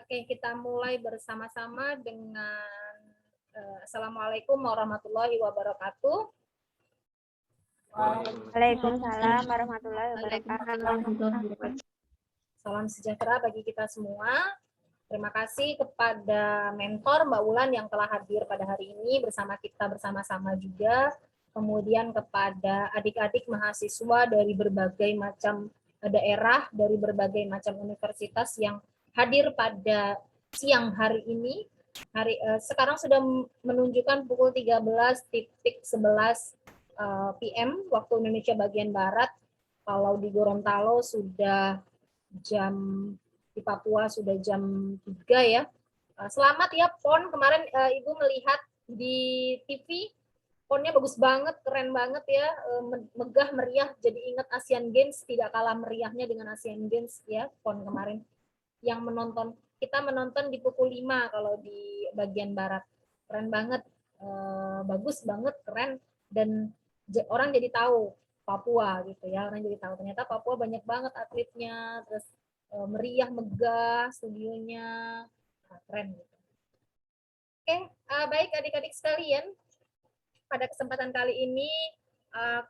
Oke, kita mulai bersama-sama dengan Assalamualaikum warahmatullahi wabarakatuh. Waalaikumsalam warahmatullahi wabarakatuh. Salam sejahtera bagi kita semua. Terima kasih kepada mentor Mbak Wulan yang telah hadir pada hari ini bersama kita bersama-sama juga. Kemudian kepada adik-adik mahasiswa dari berbagai macam daerah, dari berbagai macam universitas yang hadir pada siang hari ini. Sekarang sudah menunjukkan pukul 13.11 PM waktu Indonesia bagian Barat. Kalau di Gorontalo sudah jam, di Papua sudah jam 3 ya. Selamat ya PON, kemarin Ibu melihat di TV, PON-nya bagus banget, keren banget ya, megah meriah, jadi ingat Asian Games, tidak kalah meriahnya dengan Asian Games ya PON kemarin. Yang menonton, kita menonton di pukul 5 kalau di bagian Barat, keren banget, bagus banget, keren, dan orang jadi tahu Papua gitu ya, orang jadi tahu ternyata Papua banyak banget atletnya, terus meriah, megah studionya, keren gitu. Oke, baik adik-adik sekalian, pada kesempatan kali ini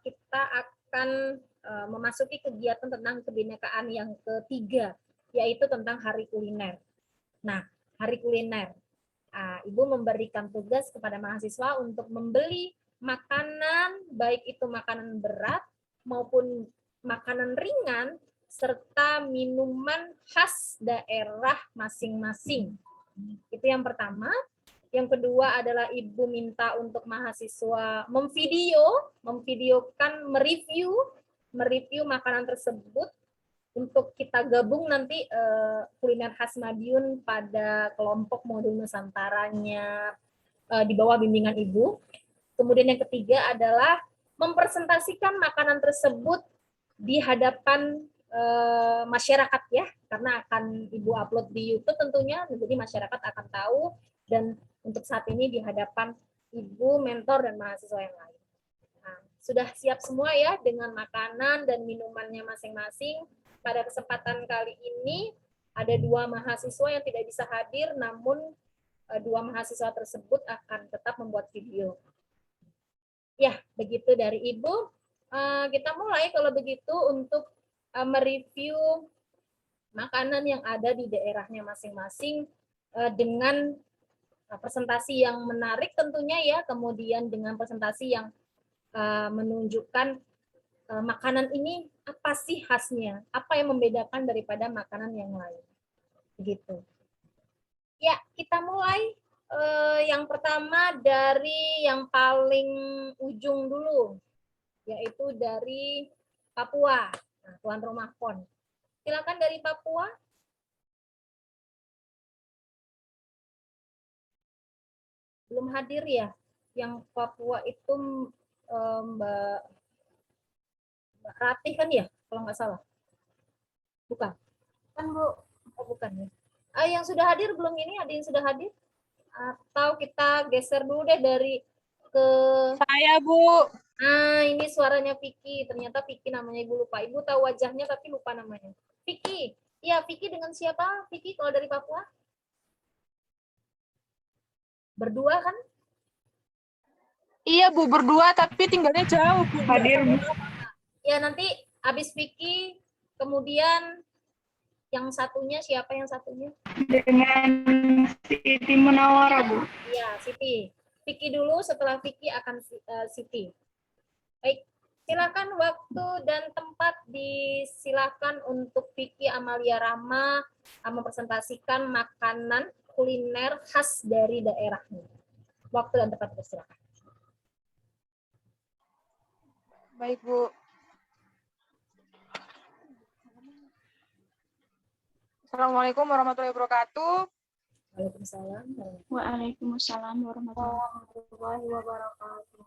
kita akan memasuki kegiatan tentang kebinekaan yang ketiga, yaitu tentang hari kuliner. Nah, hari kuliner, Ibu memberikan tugas kepada mahasiswa untuk membeli makanan, baik itu makanan berat maupun makanan ringan, serta minuman khas daerah masing-masing. Itu yang pertama. Yang kedua adalah Ibu minta untuk mahasiswa memvideokan, mereview makanan tersebut untuk kita gabung nanti kuliner khas Madiun pada kelompok modul Nusantaranya di bawah bimbingan Ibu. Kemudian yang ketiga adalah mempresentasikan makanan tersebut di hadapan masyarakat ya, karena akan Ibu upload di YouTube tentunya, jadi masyarakat akan tahu, dan untuk saat ini di hadapan Ibu, mentor, dan mahasiswa yang lain. Nah, sudah siap semua ya dengan makanan dan minumannya masing-masing. Pada kesempatan kali ini ada 2 mahasiswa yang tidak bisa hadir, namun 2 mahasiswa tersebut akan tetap membuat video. Ya, begitu dari Ibu. Kita mulai kalau begitu untuk mereview makanan yang ada di daerahnya masing-masing dengan presentasi yang menarik tentunya ya, kemudian dengan presentasi yang menunjukkan makanan ini apa sih khasnya, apa yang membedakan daripada makanan yang lain. Begitu. Ya, kita mulai. Yang pertama dari yang paling ujung dulu, yaitu dari Papua. Nah, tuan rumah PON. Silakan dari Papua. Belum hadir ya? Yang Papua itu Mbak Ratih kan ya, kalau nggak salah? Bukan? Kan Bu? Oh, bukan ya. Yang sudah hadir belum ini? Ada yang sudah hadir? Atau kita geser dulu deh dari ke... Saya, Bu. Ini suaranya Vicky. Ternyata Vicky namanya, Ibu lupa. Ibu tahu wajahnya tapi lupa namanya. Vicky. Iya, Vicky dengan siapa? Vicky kalau dari Papua? Berdua kan? Iya, Bu, berdua tapi tinggalnya jauh, Bu. Hadir, Bu. Ya, nanti habis Vicky, kemudian yang satunya, siapa yang satunya? Dengan Siti Munawara, Bu. Iya, Siti. Vicky dulu, setelah Vicky akan Siti. Baik, silakan waktu dan tempat disilakan untuk Vicky Amalia Rama mempresentasikan makanan kuliner khas dari daerahnya. Waktu dan tempat disilakan. Baik, Bu. Assalamualaikum warahmatullahi wabarakatuh. Waalaikumsalam. Waalaikumsalam warahmatullahi wabarakatuh.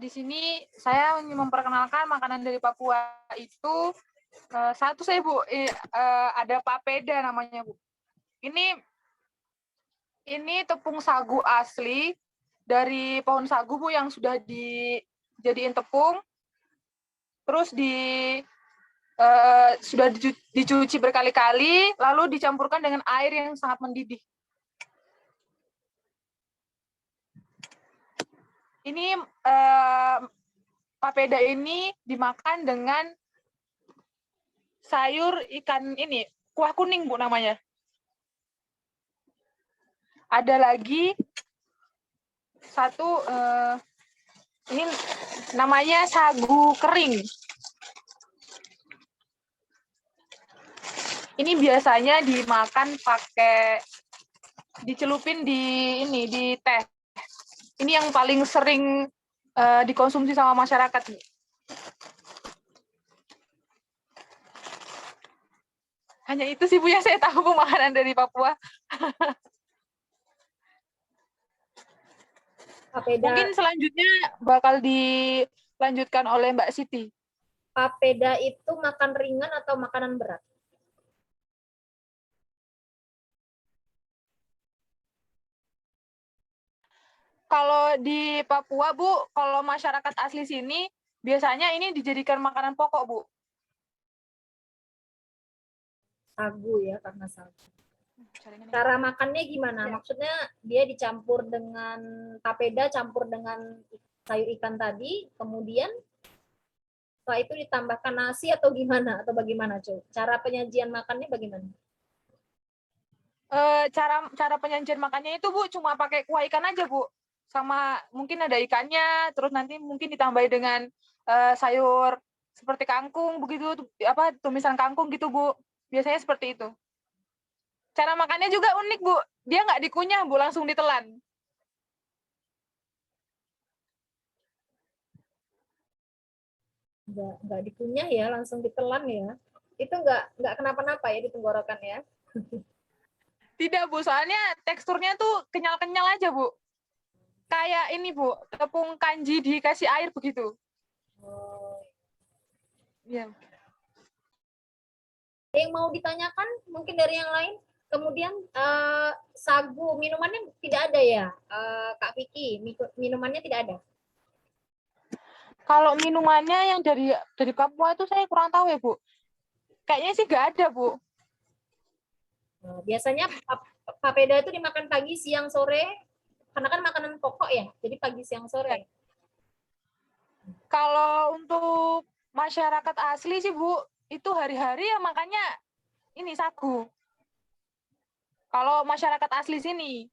Di sini saya ingin memperkenalkan makanan dari Papua itu satu saya, Bu, ada papeda namanya, Bu. Ini tepung sagu asli dari pohon sagu, Bu, yang sudah dijadiin tepung, terus sudah dicuci berkali-kali, lalu dicampurkan dengan air yang sangat mendidih. Ini papeda ini dimakan dengan sayur ikan ini, kuah kuning Bu namanya. Ada lagi satu, ini namanya sagu kering. Ini biasanya dimakan pakai, dicelupin di teh. Ini yang paling sering dikonsumsi sama masyarakat. Hanya itu sih Bu yang saya tahu Bu makanan dari Papua. Papeda, Mungkin selanjutnya bakal dilanjutkan oleh Mbak Siti. papeda itu makan ringan atau makanan berat? Kalau di Papua, Bu, kalau masyarakat asli sini, biasanya ini dijadikan makanan pokok, Bu. Sagu ya, karena sagu. Cara makannya gimana? Maksudnya dia dicampur dengan papeda, campur dengan sayur ikan tadi, kemudian setelah itu ditambahkan nasi atau gimana? Atau bagaimana, Cu? Cara penyajian makannya bagaimana? Cara penyajian makannya itu, Bu, cuma pakai kuah ikan aja, Bu. Sama mungkin ada ikannya, terus nanti mungkin ditambahi dengan sayur seperti kangkung, begitu, apa tumisan kangkung gitu, Bu. Biasanya seperti itu. Cara makannya juga unik, Bu. Dia nggak dikunyah, Bu, langsung ditelan. Nggak dikunyah ya, langsung ditelan ya. Itu nggak kenapa-napa ya di tenggorokan ya. Tidak, Bu. Soalnya teksturnya tuh kenyal-kenyal aja, Bu. Kayak ini, Bu. Tepung kanji dikasih air begitu. Oh. Iya. Ada yang mau ditanyakan mungkin dari yang lain? Kemudian sagu, minumannya tidak ada ya, Kak Vicky? Minumannya tidak ada? Kalau minumannya yang dari Papua itu saya kurang tahu ya, Bu. Kayaknya sih nggak ada, Bu. Biasanya papeda itu dimakan pagi, siang, sore, karena kan makanan pokok ya, jadi pagi, siang, sore. Kalau untuk masyarakat asli sih, Bu, itu hari-hari ya makanya ini sagu. Kalau masyarakat asli sini.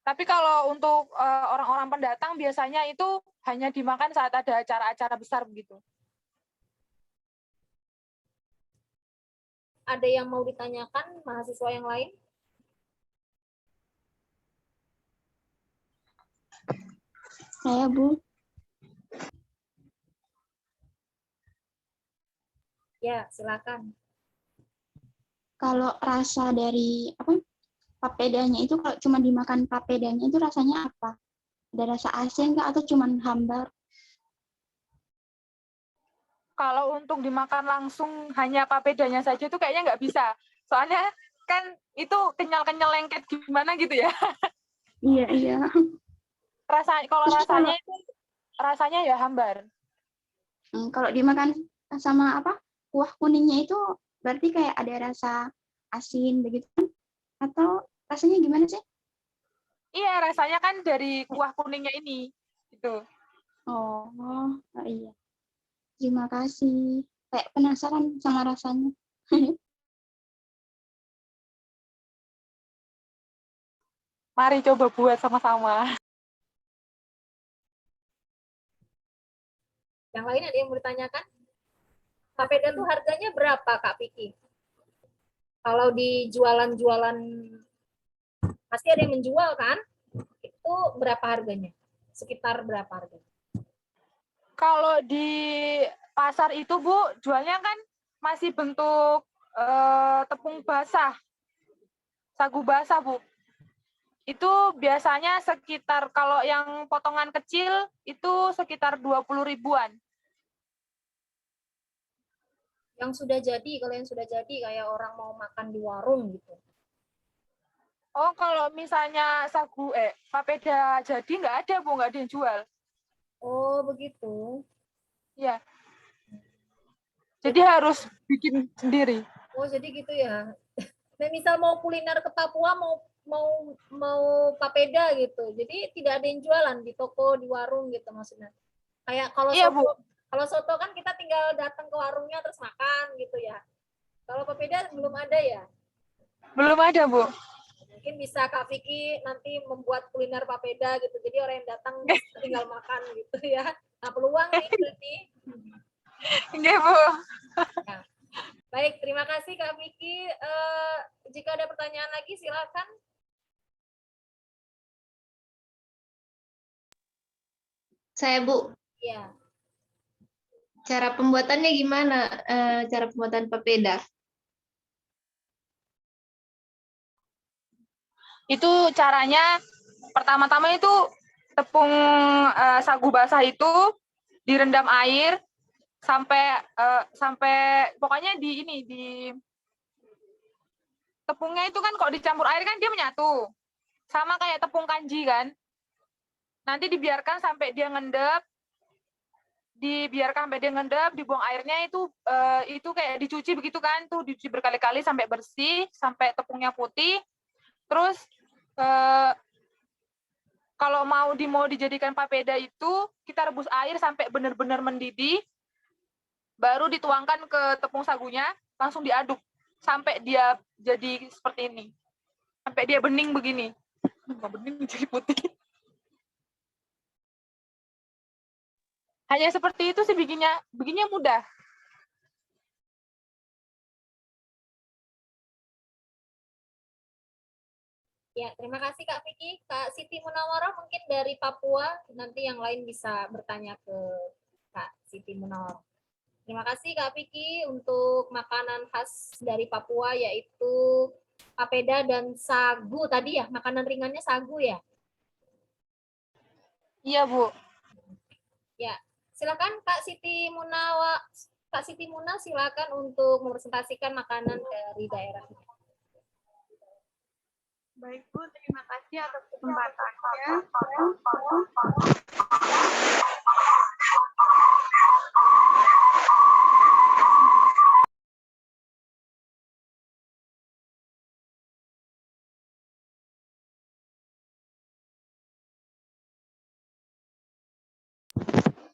Tapi kalau untuk orang-orang pendatang biasanya itu hanya dimakan saat ada acara-acara besar begitu. Ada yang mau ditanyakan mahasiswa yang lain? Saya, Bu. Ya, silakan. Kalau rasa dari papedanya itu kalau cuma dimakan papedanya itu rasanya apa? Ada rasa asin nggak atau cuma hambar? Kalau untuk dimakan langsung hanya papedanya saja itu kayaknya nggak bisa. Soalnya kan itu kenyal-kenyal lengket gimana gitu ya. Iya, iya. Kalau Terus rasanya itu rasanya ya hambar. Kalau dimakan sama kuah kuningnya itu berarti kayak ada rasa asin begitu kan? Atau rasanya gimana sih? Iya, rasanya kan dari kuah kuningnya ini. Gitu. Oh, iya. Terima kasih. Kayak penasaran sama rasanya. Mari coba buat sama-sama. Yang lain ada yang mau ditanyakan? Papeda tuh harganya berapa, Kak Vicky? Kalau di jualan-jualan, pasti ada yang menjual kan? Itu berapa harganya? Sekitar berapa harganya? Kalau di pasar itu, Bu, jualnya kan masih bentuk tepung basah. Sagu basah, Bu. Itu biasanya sekitar, kalau yang potongan kecil, itu sekitar 20 ribuan. Yang sudah jadi, kalau yang sudah jadi kayak orang mau makan di warung gitu. Oh, kalau misalnya papeda jadi nggak ada, Bu, nggak ada yang jual. Oh, begitu. Ya. Jadi harus bikin sendiri. Oh, jadi gitu ya. Nah, misal mau kuliner ke Papua, mau papeda gitu. Jadi tidak ada yang jualan di toko, di warung gitu maksudnya. Kayak kalau Iya, Bu. soto kan kita tinggal datang ke warungnya terus makan gitu ya. Kalau papeda belum ada ya. Belum ada, Bu. Mungkin bisa Kak Vicky nanti membuat kuliner papeda gitu. Jadi orang yang datang tinggal makan gitu ya. Nah, peluang nih berarti. Oke, Bu. Nah, baik, terima kasih Kak Vicky. Jika ada pertanyaan lagi silakan. Saya, Bu. Ya. Cara pembuatannya gimana? Cara pembuatan papeda? Itu caranya pertama-tama itu tepung sagu basah itu direndam air sampai pokoknya di tepungnya itu kan kalau dicampur air kan dia menyatu. Sama kayak tepung kanji kan. Nanti dibiarkan sampai dia ngendap. Dibuang airnya itu kayak dicuci begitu kan, tuh dicuci berkali-kali sampai bersih, sampai tepungnya putih. Terus kalau mau dijadikan papeda itu kita rebus air sampai benar-benar mendidih, baru dituangkan ke tepung sagunya, langsung diaduk sampai dia jadi seperti ini, sampai dia bening begini. Nggak bening jadi putih. Hanya seperti itu sih bikinnya mudah. Ya, terima kasih Kak Vicky. Kak Siti Munawarah mungkin dari Papua, nanti yang lain bisa bertanya ke Kak Siti Munawarah. Terima kasih Kak Vicky untuk makanan khas dari Papua yaitu papeda dan sagu tadi ya, makanan ringannya sagu ya? Iya, Bu. Ya, silakan Kak Siti Muna silakan untuk mempresentasikan makanan dari daerahnya. Baik Bu, terima kasih atas kesempatannya.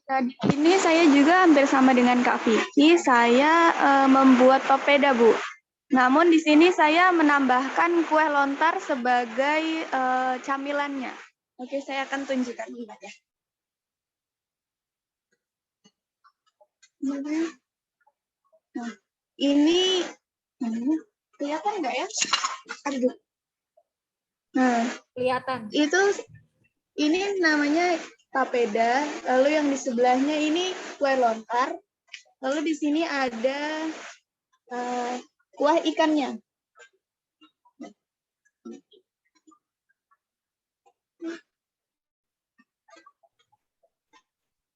Nah, di sini saya juga hampir sama dengan Kak Vicky, saya membuat papeda, Bu. Namun di sini saya menambahkan kue lontar sebagai camilannya. Oke, saya akan tunjukkan ya. Nah, ini kelihatan nggak ya? Aduh. Nah, Kelihatan. Ini namanya papeda, lalu yang di sebelahnya ini kue lontar, lalu di sini ada kuah ikannya.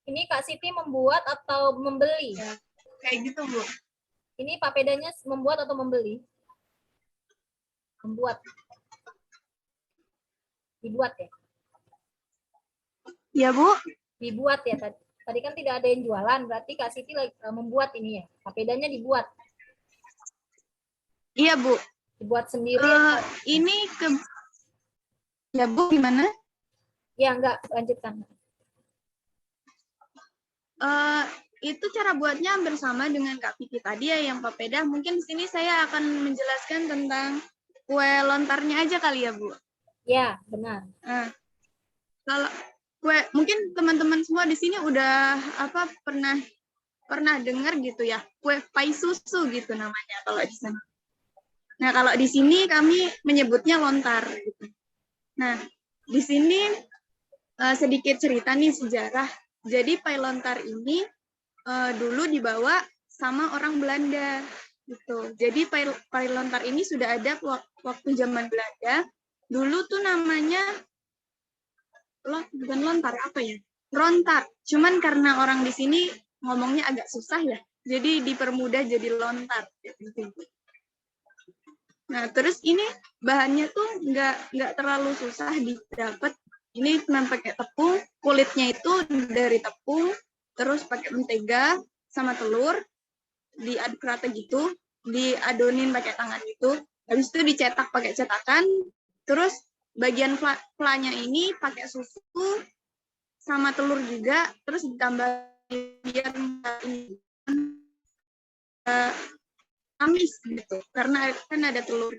Ini Kak Siti membuat atau membeli? Ya, kayak gitu, Bu. Ini papedanya membuat atau membeli? Membuat. Dibuat ya? Ya, Bu. Dibuat ya tadi. Tadi kan tidak ada yang jualan, berarti Kak Siti membuat ini ya. Papedanya dibuat. Iya, Bu. Dibuat sendiri. Ya, Bu, gimana? Ya, enggak, lanjutkan. Itu cara buatnya hampir sama dengan Kak Vicky tadi ya, yang papeda. Mungkin di sini saya akan menjelaskan tentang kue lontarnya aja kali ya, Bu. Ya, benar. Nah, kalau kue, mungkin teman-teman semua di sini udah pernah dengar gitu ya, kue pai susu gitu namanya kalau di sana. Nah, kalau di sini kami menyebutnya lontar gitu. Nah, di sini sedikit cerita nih sejarah. Jadi pai lontar ini dulu dibawa sama orang Belanda gitu. Jadi pai lontar ini sudah ada waktu zaman Belanda. Dulu tuh namanya bukan lontar, apa ya? Rontar. Cuman karena orang di sini ngomongnya agak susah ya. Jadi dipermudah jadi lontar gitu. Nah, terus ini bahannya tuh nggak terlalu susah didapat. Ini cuma pakai tepung, kulitnya itu dari tepung, terus pakai mentega sama telur, diaduk rata gitu, diadonin pakai tangan gitu. Habis itu dicetak pakai cetakan. Terus bagian flanya ini pakai susu sama telur juga, terus ditambah biar amis gitu, karena kan ada telur.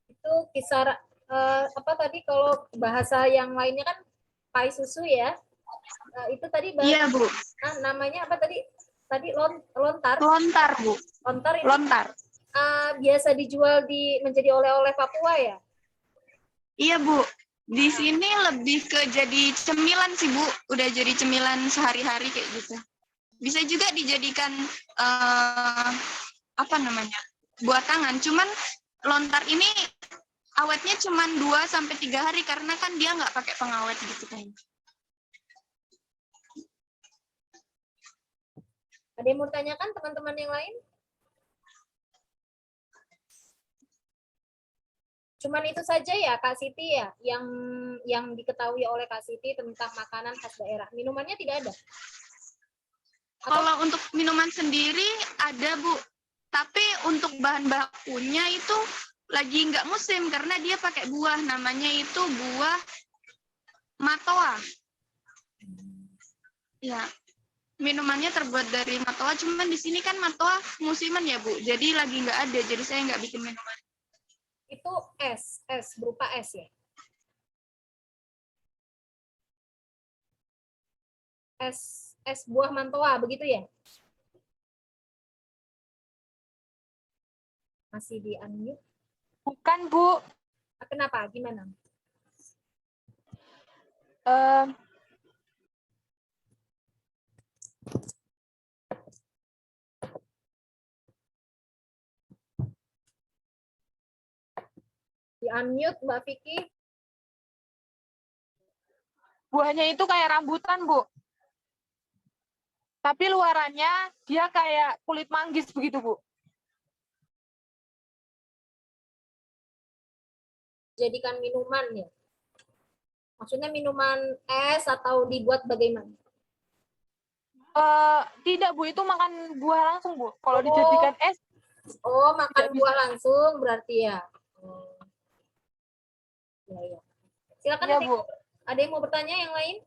Itu kisar apa tadi kalau bahasa yang lainnya kan pai susu ya. Itu tadi bahasa, Iya, Bu. namanya apa tadi? Tadi lontar. Lontar, Bu. Lontar ini Lontar. biasa dijual menjadi oleh-oleh Papua ya? Iya, Bu. Di sini lebih ke jadi cemilan sih, Bu. Udah jadi cemilan sehari-hari kayak gitu. Bisa juga dijadikan apa namanya? Buat tangan. Cuman lontar ini awetnya cuman 2-3 hari karena kan dia nggak pakai pengawet gitu kan. Ada yang mau tanyakan teman-teman yang lain? Cuman itu saja ya Kak Siti ya yang diketahui oleh Kak Siti tentang makanan khas daerah. Minumannya tidak ada? Kalau untuk minuman sendiri ada, Bu. Tapi untuk bahan bakunya itu lagi nggak musim karena dia pakai buah. Namanya itu buah matoa. Ya, minumannya terbuat dari matoa. Cuman di sini kan matoa musiman ya, Bu. Jadi lagi nggak ada. Jadi saya nggak bikin minuman. Itu es berupa es ya? Es buah mantoa begitu ya? Masih di unmute. Bukan, Bu. Kenapa? Gimana? Eh, Di unmute Mbak Vicky. buahnya itu kayak rambutan, Bu. Tapi luarannya dia kayak kulit manggis begitu, Bu. Jadikan minuman ya? Maksudnya minuman es atau dibuat bagaimana? Tidak, Bu. Itu makan buah langsung, Bu. Kalau dijadikan es, makan tidak buah bisa. langsung berarti ya? Ya. Silakan, Iya, Bu. ada yang mau bertanya yang lain?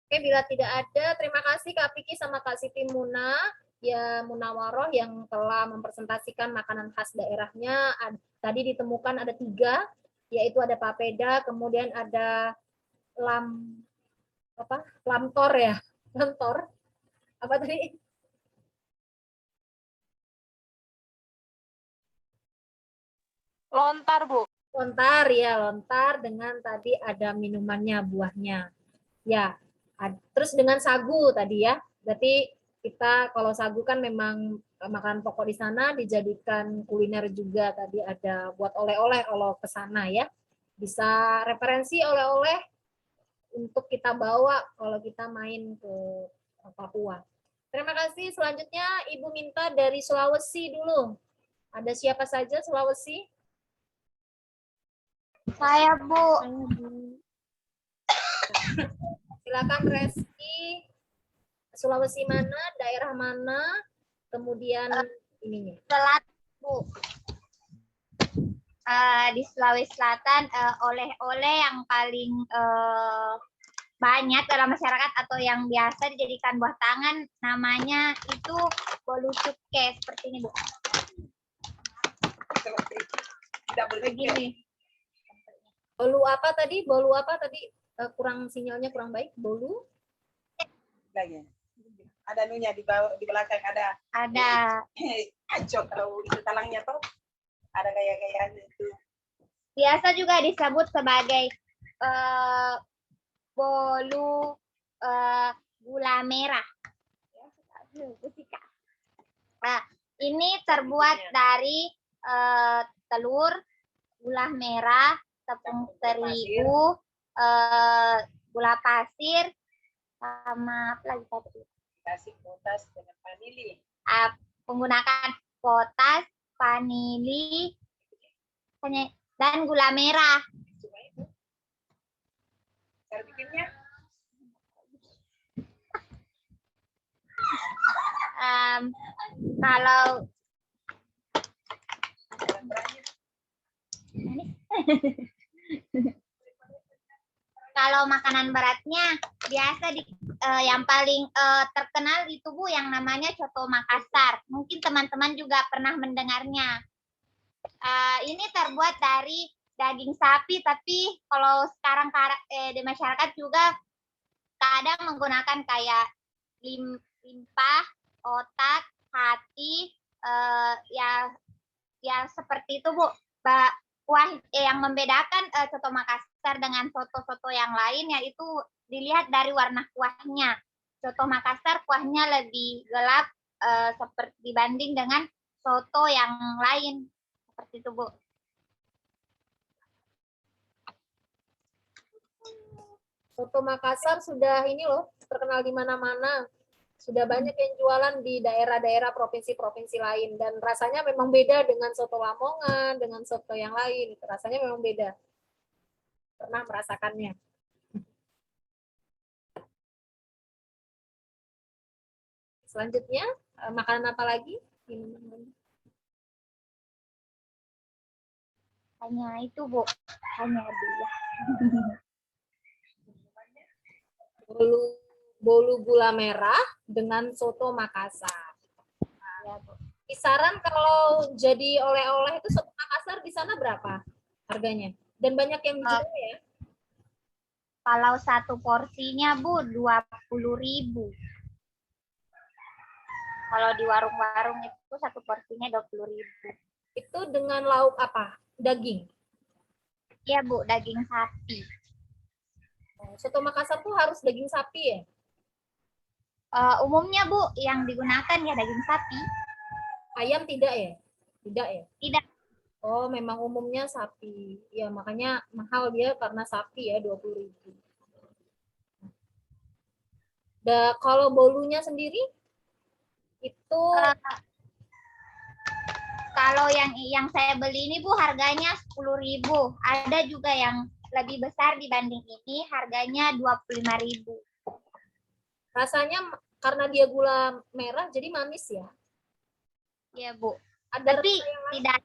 Oke, bila tidak ada, terima kasih Kak Vicky sama Kak Siti Muna, ya Munawaroh yang telah mempresentasikan makanan khas daerahnya. Tadi ditemukan ada 3, yaitu ada papeda, kemudian ada lamtor ya, lamtor. Apa tadi? Lontar, Bu. Lontar ya, lontar dengan tadi ada minumannya, buahnya. Ya, terus dengan sagu tadi ya. Berarti kita kalau sagu kan memang makanan pokok di sana, dijadikan kuliner juga. Tadi ada buat oleh-oleh kalau ke sana ya. Bisa referensi oleh-oleh untuk kita bawa kalau kita main ke Papua. Terima kasih. Selanjutnya Ibu minta dari Sulawesi dulu. Ada siapa saja Sulawesi? Saya, Bu. Silakan Reski. Sulawesi mana, daerah mana, kemudian ininya. Selatan, Bu. Di Sulawesi Selatan, oleh-oleh yang paling banyak dalam masyarakat atau yang biasa dijadikan buah tangan, namanya itu bolu cuke, seperti ini, Bu. Begini. Bolu apa tadi? Bolu apa tadi? Kurang sinyalnya kurang baik. Bolu? Ada nunya di bawah, di belakang ada. Ada. Acok kalau itu talangnya tuh. Ada kayak itu. Biasa juga disebut sebagai bolu gula merah. Nah, ini terbuat dari telur, gula merah, tepung terigu, gula pasir, sama apa lagi tadi? Kasih potas dengan vanili. Menggunakan potas, vanili, dan gula merah. Cuma itu. Cara bikinnya? Kalau kalau makanan beratnya biasa yang paling terkenal itu Bu yang namanya coto Makassar. Mungkin teman-teman juga pernah mendengarnya. Ini terbuat dari daging sapi, tapi kalau sekarang di masyarakat juga kadang menggunakan kayak limpah, otak, hati, ya seperti itu Bu. Kuah yang membedakan coto Makassar dengan soto-soto yang lain yaitu dilihat dari warna kuahnya. Coto Makassar kuahnya lebih gelap seperti dibanding dengan soto yang lain. Seperti itu, Bu. Soto Makassar sudah ini loh, terkenal di mana-mana. Sudah banyak yang jualan di daerah-daerah provinsi-provinsi lain. Dan rasanya memang beda dengan soto Lamongan, dengan soto yang lain. Rasanya memang beda. Pernah merasakannya. Selanjutnya, makanan apa lagi? Hanya itu, Bu. Hanya dia. Bolu gula merah dengan soto Makassar. Ya, Bu. Kisaran kalau jadi oleh-oleh itu soto Makassar di sana berapa harganya? Dan banyak yang dijual ya? Kalau satu porsinya, Bu, 20.000. Kalau di warung-warung itu satu porsinya 20.000. Itu dengan lauk apa? Daging? Iya, Bu, daging sapi. Soto Makassar tuh harus daging sapi ya? Umumnya, Bu, yang digunakan ya daging sapi. Ayam tidak ya? Tidak ya? Tidak. Oh, memang umumnya sapi. Ya, makanya mahal dia karena sapi ya, 20.000. Kalau bolunya sendiri itu kalau yang saya beli ini Bu harganya 10.000. Ada juga yang lebih besar dibanding ini, harganya 25.000. rasanya karena dia gula merah jadi manis ya? Iya, Bu. Ada Tapi tidak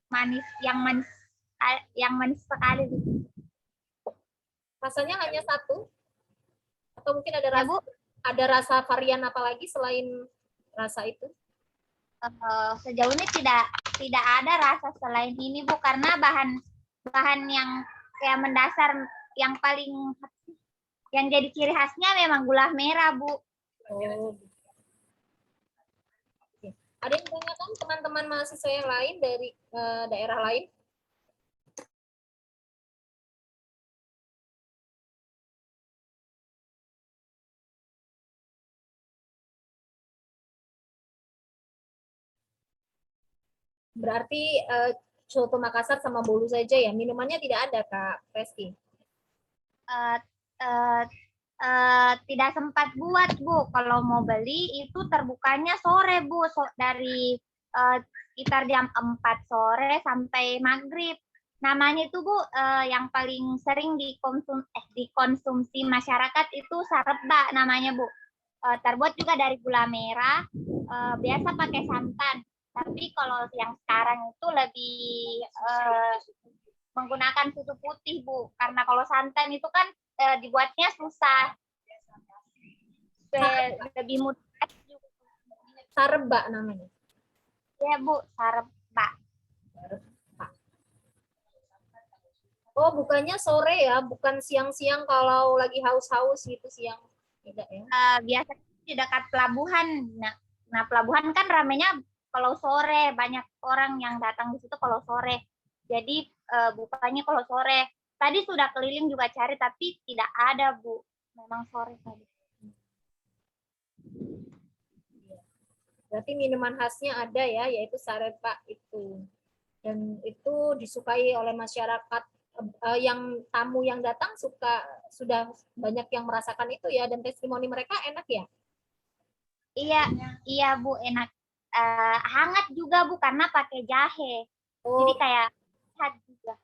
manis yang manis sekali. rasanya hanya satu? Atau mungkin ada Ya, rasa, Bu. ada rasa varian apa lagi selain rasa itu? Sejauh ini tidak ada rasa selain ini Bu, karena bahan yang kayak mendasar yang paling yang jadi ciri khasnya memang gula merah Bu. Oh. Oke. Ada yang tanyakan teman-teman mahasiswa yang lain dari daerah lain? Berarti soto Makassar sama bolu saja ya? Minumannya tidak ada, Kak Reski? Tidak sempat buat Bu. Kalau mau beli itu terbukanya sore Bu, dari sekitar jam 4 sore sampai maghrib. Namanya itu Bu yang paling sering dikonsumsi masyarakat itu sarebak namanya Bu. Terbuat juga dari gula merah, biasa pakai santan. Tapi kalau yang sekarang itu lebih menggunakan susu putih Bu, karena kalau santan itu kan dibuatnya susah, lebih mudah. Sarebak namanya. Ya Bu, sarebak. Oh, bukannya sore ya, bukan siang-siang kalau lagi haus-haus gitu siang. Tidak ya? Biasanya di dekat pelabuhan. Nah, pelabuhan kan ramenya kalau sore, banyak orang yang datang di situ kalau sore. Jadi bukanya kalau sore. Tadi sudah keliling juga cari, tapi tidak ada Bu. Memang sore tadi. Berarti minuman khasnya ada ya, yaitu sarebak itu. Dan itu disukai oleh masyarakat yang tamu yang datang sudah banyak yang merasakan itu ya, dan testimoni mereka enak ya. Iya, iya Bu, enak. Hangat juga Bu karena pakai jahe. Jadi Oh, kayak sehat juga.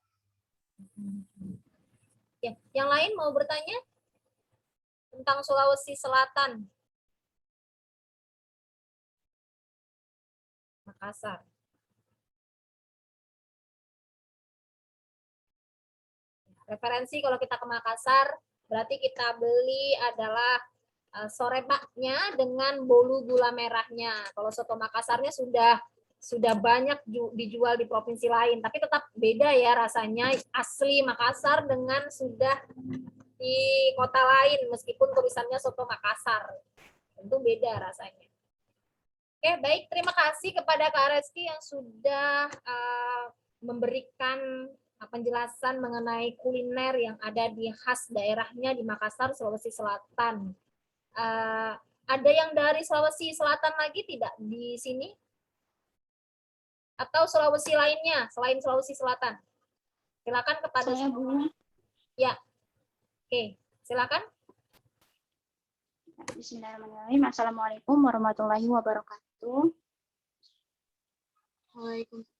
ya. Yang lain mau bertanya tentang Sulawesi Selatan, Makassar. Referensi kalau kita ke Makassar, berarti kita beli adalah sorebaknya dengan bolu gula merahnya. Kalau soto Makassarnya sudah banyak dijual di provinsi lain, tapi tetap beda ya rasanya asli Makassar dengan sudah di kota lain, meskipun tulisannya soto Makassar. Tentu beda rasanya. Oke, baik. Terima kasih kepada Kak Reski yang sudah memberikan penjelasan mengenai kuliner yang ada di khas daerahnya di Makassar, Sulawesi Selatan. Ada yang dari Sulawesi Selatan lagi tidak di sini? Atau Sulawesi lainnya selain Sulawesi Selatan? Silakan kepada Saya Bu. Ya. Oke, silakan. Bismillahirrahmanirrahim. Assalamualaikum warahmatullahi wabarakatuh. Waalaikumsalam.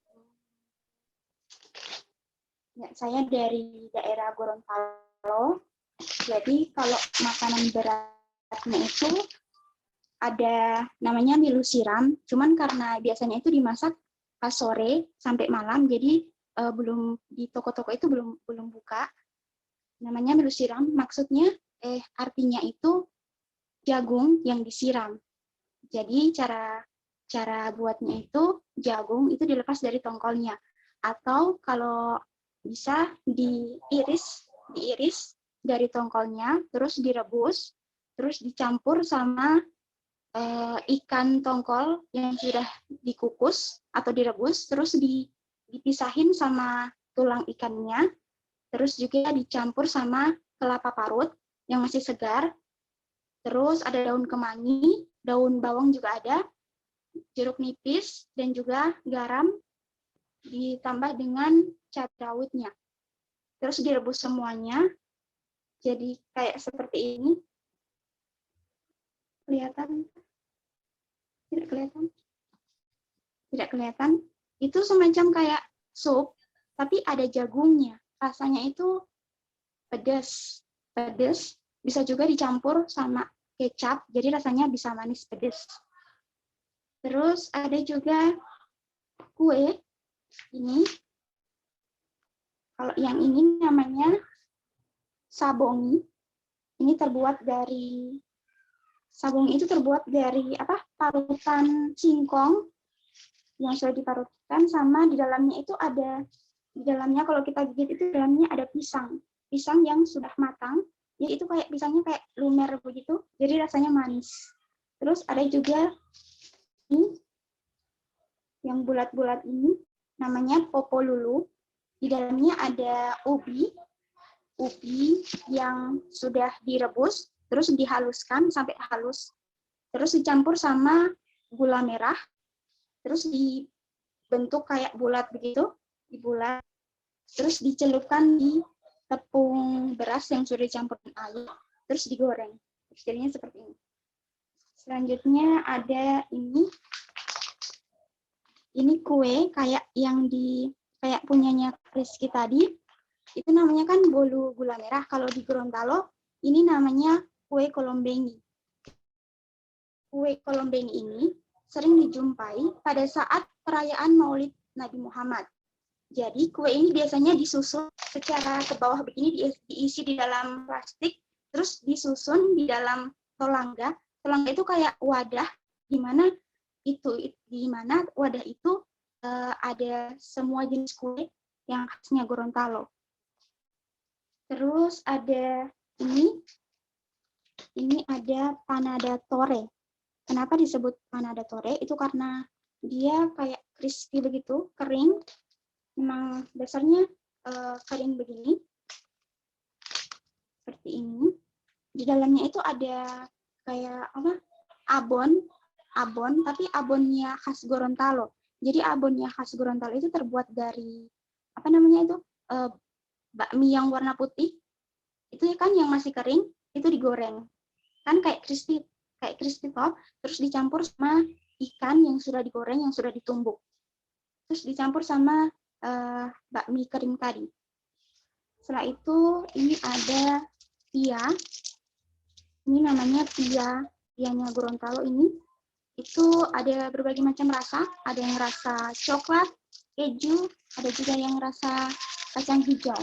Ya, saya dari daerah Gorontalo. Jadi kalau makanan beratnya itu ada namanya milu siram. Cuman karena biasanya itu dimasak pas sore sampai malam, jadi belum di toko-toko itu belum buka. Namanya milu siram. Maksudnya artinya itu jagung yang disiram. Jadi cara buatnya itu jagung itu dilepas dari tongkolnya, atau kalau bisa diiris dari tongkolnya, terus direbus, terus dicampur sama ikan tongkol yang sudah dikukus atau direbus, terus dipisahin sama tulang ikannya, terus juga dicampur sama kelapa parut yang masih segar, terus ada daun kemangi, daun bawang juga ada, jeruk nipis, dan juga garam, ditambah dengan cabai rawitnya. Terus direbus semuanya, jadi kayak seperti ini. Kelihatan? Tidak kelihatan? Tidak kelihatan. Itu semacam kayak sup, tapi ada jagungnya. Rasanya itu pedas. Pedas, bisa juga dicampur sama kecap, jadi rasanya bisa manis pedas. Terus ada juga kue ini. Kalau yang ini namanya sabongi. Ini terbuat dari sabongi itu terbuat dari parutan singkong yang sudah diparutkan, sama di dalamnya itu ada, di dalamnya kalau kita gigit itu di dalamnya ada pisang yang sudah matang. Jadi itu kayak pisangnya kayak lumer begitu, jadi rasanya manis. Terus ada juga ini yang bulat-bulat ini namanya popolulu. Di dalamnya ada ubi yang sudah direbus, terus dihaluskan sampai halus, terus dicampur sama gula merah, terus dibentuk kayak bulat begitu, dibulat, terus dicelupkan di tepung beras yang sudah dicampur dengan air, terus digoreng. Jadinya seperti ini. Selanjutnya ada ini kue kayak yang kayak punyanya Rizky tadi, itu namanya kan bolu gula merah. Kalau di Gorontalo ini namanya kue kolombengi. Kue kolombengi ini sering dijumpai pada saat perayaan Maulid Nabi Muhammad. Jadi kue ini biasanya disusun secara ke bawah begini, diisi di dalam plastik, terus disusun di dalam tolangga. Tolangga itu kayak wadah di mana wadah itu ada semua jenis kue yang khasnya Gorontalo. Terus ada ini ada panada tore. Kenapa disebut panada tore? Itu karena dia kayak crispy begitu, kering. Memang dasarnya kering begini. Seperti ini. Di dalamnya itu ada kayak abon, tapi abonnya khas Gorontalo. Jadi abonnya khas Gorontalo itu terbuat dari bakmi yang warna putih, itu kan yang masih kering, itu digoreng. Kan kayak crispy top, terus dicampur sama ikan yang sudah digoreng, yang sudah ditumbuk. Terus dicampur sama bakmi kering tadi. Setelah itu ini ada pia. Ini namanya pianya Gorontalo ini. Itu ada berbagai macam rasa, ada yang rasa coklat, keju, ada juga yang rasa kacang hijau.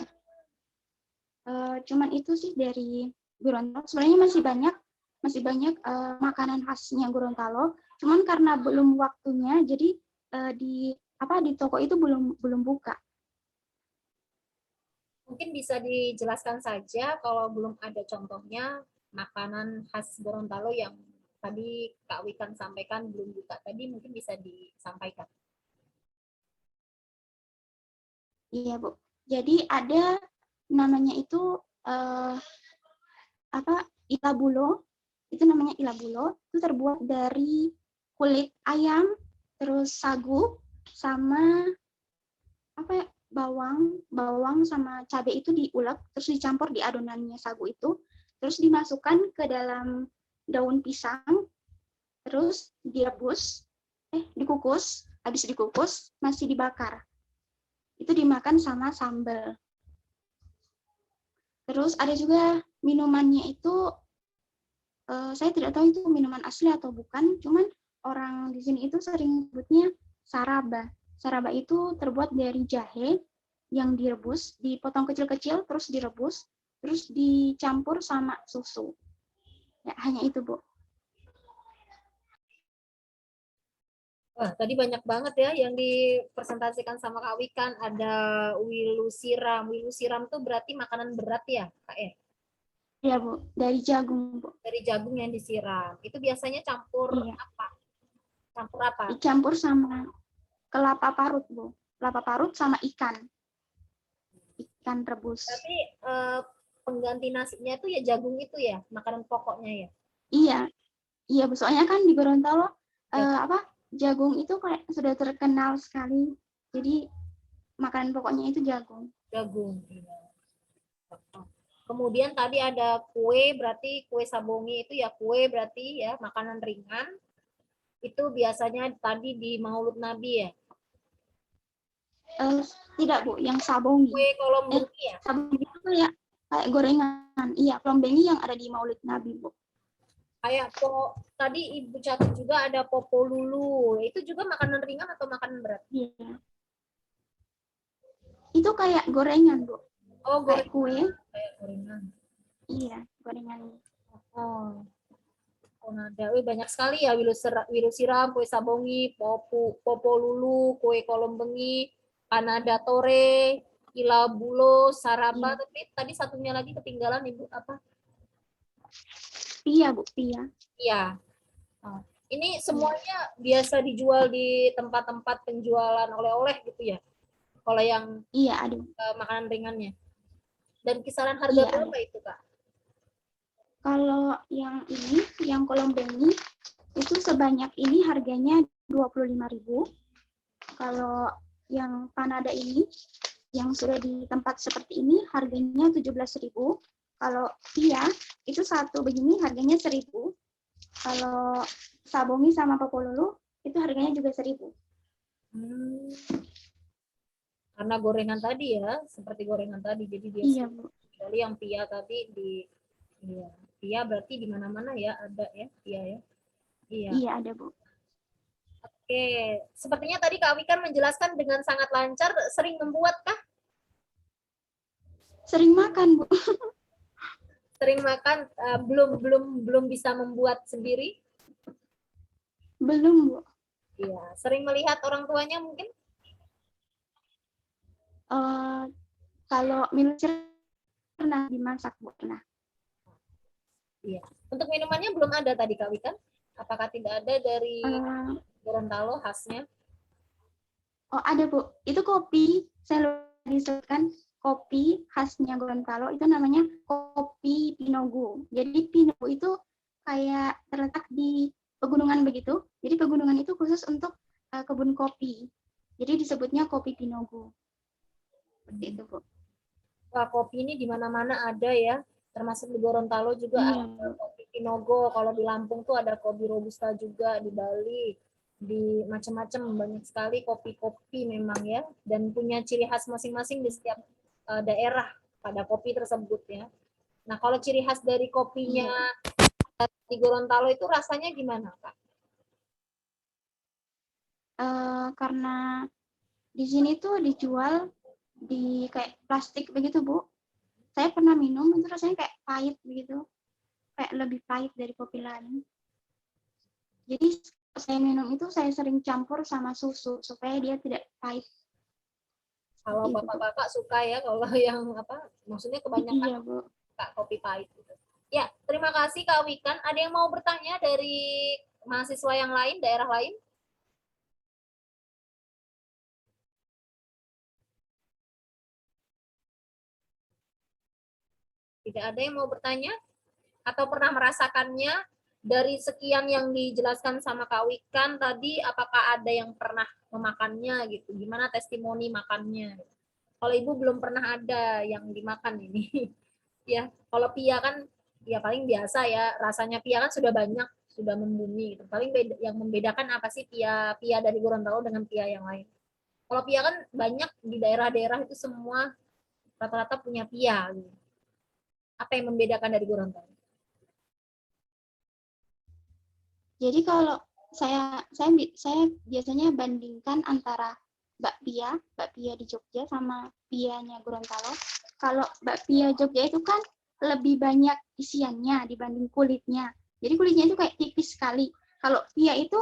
Cuman itu sih dari Gorontalo. Sebenarnya masih banyak makanan khasnya Gorontalo. Cuman karena belum waktunya, jadi di toko itu belum buka. Mungkin bisa dijelaskan saja kalau belum ada contohnya makanan khas Gorontalo yang tadi Kak Wikan sampaikan belum buka tadi, mungkin bisa disampaikan. Iya, Bu. Jadi ada namanya itu ilabulo. Itu namanya ilabulo. Itu terbuat dari kulit ayam, terus sagu sama bawang sama cabai itu diulek, terus dicampur di adonannya sagu itu, terus dimasukkan ke dalam daun pisang, terus dikukus, habis dikukus masih dibakar. Itu dimakan sama sambal. Terus ada juga minumannya itu, saya tidak tahu itu minuman asli atau bukan, cuman orang di sini itu sering sebutnya saraba. Saraba itu terbuat dari jahe yang direbus, dipotong kecil-kecil, terus direbus, terus dicampur sama susu. Ya, hanya itu, Bu. Wah, tadi banyak banget ya yang dipresentasikan sama Kak Wikan. Ada wilu siram. Wilu siram tuh berarti makanan berat ya, Kak ya? Iya, Bu. Dari jagung, Bu. Dari jagung yang disiram. Itu biasanya campur Iya. apa? Campur apa? Dicampur sama kelapa parut, Bu. Kelapa parut sama ikan rebus. Tapi pengganti nasinya itu ya jagung itu ya, makanan pokoknya ya? Iya, Bu. Soalnya kan di Gorontalo jagung itu kayak sudah terkenal sekali. Jadi makanan pokoknya itu jagung. Jagung. Iya. Kemudian tadi ada kue, berarti kue sabongi itu ya kue berarti ya makanan ringan. Itu biasanya tadi di Maulud Nabi ya? Tidak, Bu, yang sabongi. Kue kolombengi ya? Sabongi itu kayak gorengan. Iya, kolombengi yang ada di Maulid Nabi, Bu. Kayak tadi Ibu catat juga ada popo lulu. Itu juga makanan ringan atau makanan berat? Iya. Itu kayak gorengan, Bu. Oh, kayak kue. Kayak gorengan. Iya, gorengan. Oh. Ada banyak sekali ya, wilu siram, kue sabongi, popo lulu, kue kolombengi, panada tore, ilabulo, saraba. Tapi tadi satunya lagi ketinggalan Ibu apa? Pia, Bu, pia. Iya. Oh. Ini semuanya biasa dijual di tempat-tempat penjualan oleh-oleh gitu ya? Kalau yang ada makanan ringannya. Dan kisaran harga berapa itu, Kak? Kalau yang ini, yang kolombengi, itu sebanyak ini harganya 25.000. Kalau yang panada ini, yang sudah di tempat seperti ini, harganya 17.000. Kalau pia, itu satu begini harganya 1.000. Kalau sabongi sama popolulu, itu harganya juga 1.000. Karena gorengan tadi ya, seperti gorengan tadi, jadi dia kecuali yang pia tadi pia berarti di mana-mana ya ada ya pia ya. Iya ada, Bu. Oke, sepertinya tadi Kak Wikan menjelaskan dengan sangat lancar. Sering membuat kah? Sering makan, Bu. Sering makan, belum bisa membuat sendiri? Belum, Bu. Iya, sering melihat orang tuanya mungkin? Kalau minum pernah dimasak, Bu, pernah. Iya. Untuk minumannya belum ada tadi Kak Wikan? Apakah tidak ada dari Gorontalo khasnya? Oh, ada, Bu. Itu kopi. Saya lupa disebutkan. Kopi khasnya Gorontalo itu namanya kopi Pinogu. Jadi Pinogu itu kayak terletak di pegunungan begitu. Jadi pegunungan itu khusus untuk kebun kopi. Jadi disebutnya kopi Pinogu. Seperti itu, Bu. Wah, kopi ini di mana-mana ada ya. Termasuk di Gorontalo juga Iya, ada kopi Pinogo. Kalau di Lampung tuh ada kopi Robusta juga, di Bali, di macam-macam, banyak sekali kopi-kopi memang ya, dan punya ciri khas masing-masing di setiap daerah pada kopi tersebut ya. Nah, kalau ciri khas dari kopinya di Gorontalo itu rasanya gimana, Kak? karena di sini tuh dijual di kayak plastik begitu, Bu. Saya pernah minum itu rasanya kayak pahit begitu, kayak lebih pahit dari kopi lain. Jadi saya minum itu saya sering campur sama susu supaya dia tidak pahit. Kalau Itu, Bu. bapak-bapak suka ya, kalau yang apa, maksudnya kebanyakan Iya, Bu. suka kopi pahit gitu. Ya, terima kasih Kak Wikan. Ada yang mau bertanya dari mahasiswa yang lain, daerah lain? Tidak ada yang mau bertanya? Atau pernah merasakannya dari sekian yang dijelaskan sama Kak Wikan tadi, apakah ada yang pernah memakannya gitu? Gimana testimoni makannya? Kalau Ibu belum pernah ada yang dimakan ini. Ya, kalau pia kan ya paling biasa ya, rasanya pia kan sudah banyak, sudah membumi gitu. Paling yang membedakan apa sih pia dari Gorontalo dengan pia yang lain? Kalau pia kan banyak di daerah-daerah itu semua rata-rata punya pia gitu. Apa yang membedakan dari Gorontalo? Jadi kalau saya biasanya bandingkan antara bakpia di Jogja sama pianya Gorontalo. Kalau bakpia Jogja itu kan lebih banyak isiannya dibanding kulitnya. Jadi kulitnya itu kayak tipis sekali. Kalau pia itu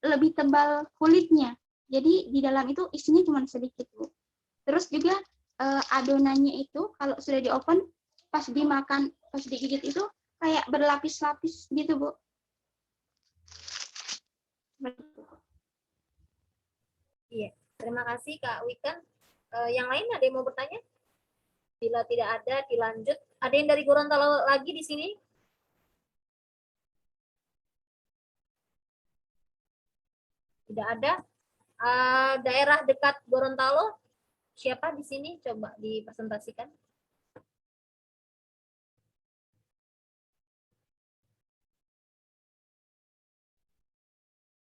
lebih tebal kulitnya. Jadi di dalam itu isinya cuma sedikit, Bu. Terus juga adonannya itu kalau sudah di open pas dimakan, pas digigit itu kayak berlapis-lapis gitu, Bu. Iya, terima kasih Kak Wikan. Yang lain ada yang mau bertanya? Bila tidak ada, dilanjut. Ada yang dari Gorontalo lagi di sini? Tidak ada. Daerah dekat Gorontalo, siapa di sini? Coba dipresentasikan.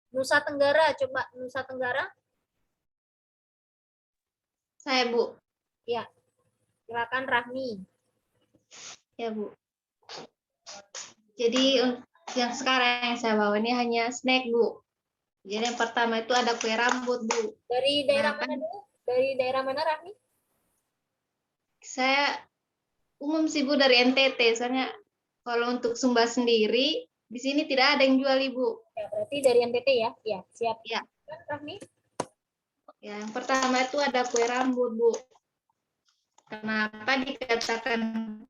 Nusa Tenggara, coba Nusa Tenggara. Saya, Bu. Ya, silakan Rahmi. Ya, Bu. Jadi yang sekarang yang saya bawa ini hanya snack, Bu. Jadi yang pertama itu ada kue rambut, Bu. Dari daerah Nah, mana dulu? Dari daerah mana Rahmi? Saya umum sih, Bu, dari NTT. Soalnya kalau untuk Sumba sendiri, di sini tidak ada yang jual, Ibu. Ya, berarti dari NTT ya? Ya, siap. Ya. Rahmi? Ya, yang pertama itu ada kue rambut, Bu. Kenapa dikatakan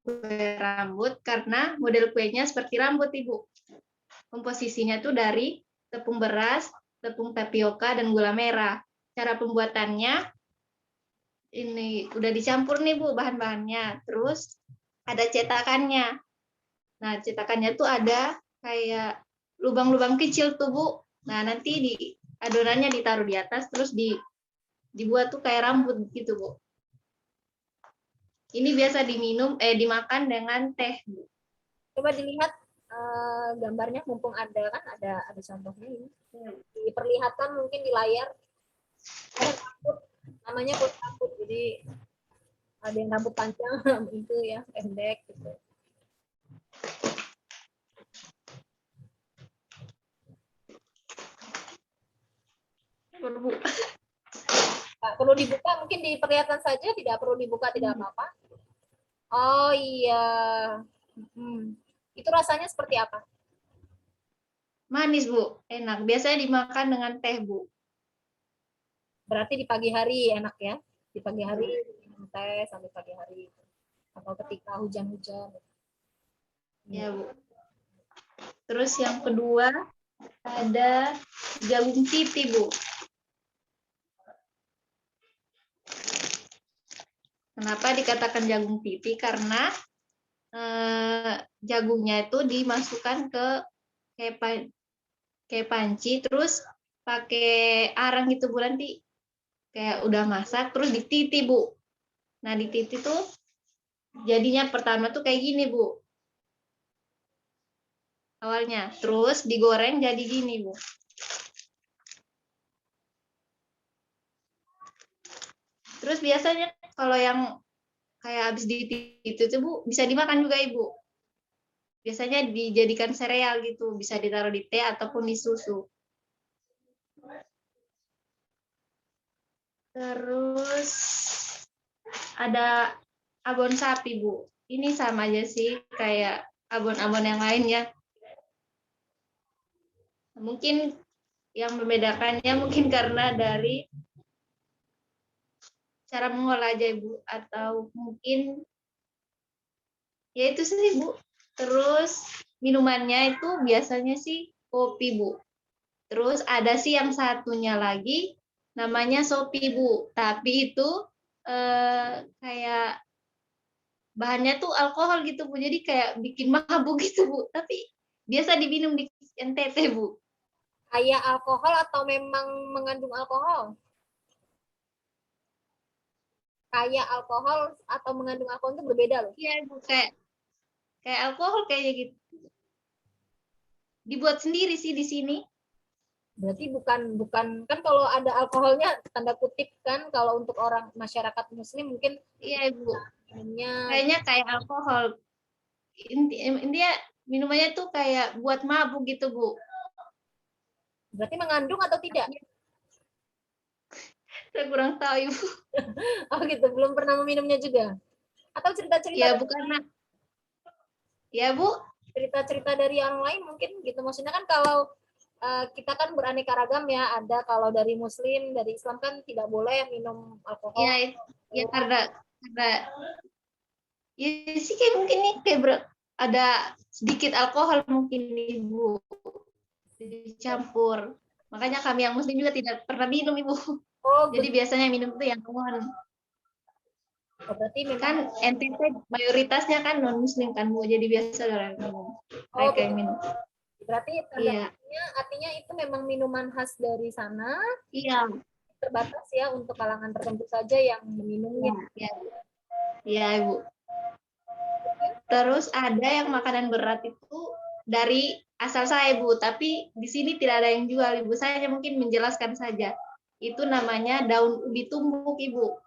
kue rambut? Karena model kuenya seperti rambut, Ibu. Komposisinya itu dari tepung beras, tepung tapioka, dan gula merah. Cara pembuatannya, ini udah dicampur nih, Bu, bahan-bahannya. Terus ada cetakannya. Nah, cetakannya tuh ada kayak lubang-lubang kecil tuh, Bu. Nah, nanti adonannya ditaruh di atas, terus dibuat tuh kayak rambut gitu, Bu. Ini biasa dimakan dengan teh, Bu. Coba dilihat gambarnya, mumpung ada kan, ada contohnya ini. Diperlihatkan mungkin di layar. Ada rambut, namanya kulit rambut. Jadi ada yang rambut panjang, itu ya pendek gitu. Bu. Perlu dibuka, mungkin diperlihatkan saja, tidak perlu dibuka, tidak apa-apa. Oh iya. Itu rasanya seperti apa? Manis, Bu. Enak. Biasanya dimakan dengan teh, Bu. Berarti di pagi hari enak ya? Di pagi hari minum teh sampai pagi hari. Atau ketika hujan-hujan. Ya, Bu. Terus yang kedua ada jagung pipi, Bu. Kenapa dikatakan jagung pipi? Karena jagungnya itu dimasukkan ke kayak panci, terus pakai arang gitu, Bu, nanti kayak udah masak, terus dititi, Bu. Nah, di titik tuh jadinya pertama tuh kayak gini, Bu. Awalnya. Terus digoreng jadi gini, Bu. Terus biasanya kalau yang kayak habis di titik itu, Bu, bisa dimakan juga, Ibu. Biasanya dijadikan sereal gitu, bisa ditaruh di teh ataupun di susu. Terus ada abon sapi, Bu. Ini sama aja sih kayak abon-abon yang lainnya. Mungkin yang membedakannya mungkin karena dari cara mengolah aja, Ibu, atau mungkin ya itu sih, Bu. Terus minumannya itu biasanya sih kopi, Bu. Terus ada sih yang satunya lagi namanya Sopi, Bu. Tapi itu kayak bahannya tuh alkohol gitu, Bu. Jadi kayak bikin mabuk gitu, Bu. Tapi biasa diminum di NTT, Bu. Kayak alkohol atau memang mengandung alkohol? Kayak alkohol atau mengandung alkohol itu berbeda loh. Iya, Bu, kayak alkohol kayaknya gitu. Dibuat sendiri sih di sini. Berarti bukan kan kalau ada alkoholnya tanda kutip kan kalau untuk orang masyarakat muslim mungkin Iya, Bu. minumnya Kayaknya kayak alkohol. Intinya minumannya tuh kayak buat mabuk gitu, Bu. berarti mengandung atau tidak? Saya kurang tahu, Ibu. Oh gitu, belum pernah meminumnya juga. Atau cerita-cerita Ya, bukan. Ya, Bu. cerita-cerita dari orang lain mungkin gitu. Maksudnya kan kalau kita kan beraneka ragam ya, ada kalau dari muslim, dari Islam kan tidak boleh minum alkohol. Ya karena ya sih kayak mungkin nih kayak ada sedikit alkohol mungkin, Ibu, dicampur. Makanya kami yang muslim juga tidak pernah minum, Ibu. Oh, Jadi biasanya minum tuh yang non. berarti memang Kan NTT mayoritasnya kan non muslim kan, Bu. Jadi biasa orang minum. Mereka yang minum. berarti Iya. artinya itu memang minuman khas dari sana, Iya. terbatas ya untuk kalangan tertentu saja yang meminumnya. Iya. Iya, Ibu. Terus ada yang makanan berat itu dari asal saya, Bu, tapi di sini tidak ada yang jual, Ibu. Saya hanya mungkin menjelaskan saja. Itu namanya daun ubi tumbuk, Ibu.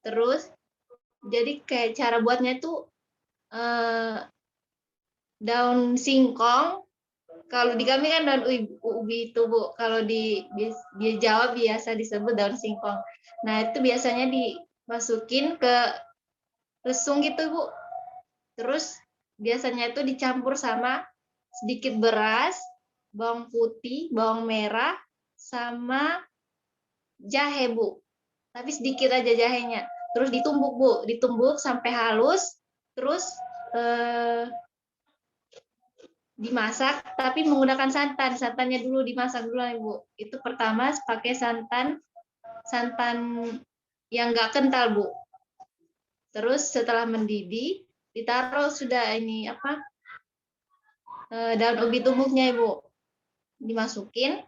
Terus jadi kayak cara buatnya itu daun singkong. Kalau di kami kan daun ubi itu, Bu. Kalau di Jawa biasa disebut daun singkong. Nah, itu biasanya dimasukin ke resung gitu, Bu. Terus biasanya itu dicampur sama sedikit beras, bawang putih, bawang merah, sama jahe, Bu. Tapi sedikit aja jahenya. Terus ditumbuk, Bu. Ditumbuk sampai halus. Terus dimasak, tapi menggunakan santan. Santannya dulu dimasak dulu, Ibu. Itu pertama pakai santan yang nggak kental, Bu. Terus setelah mendidih, ditaruh sudah ini daun ubi tumbuknya, Ibu. Dimasukin,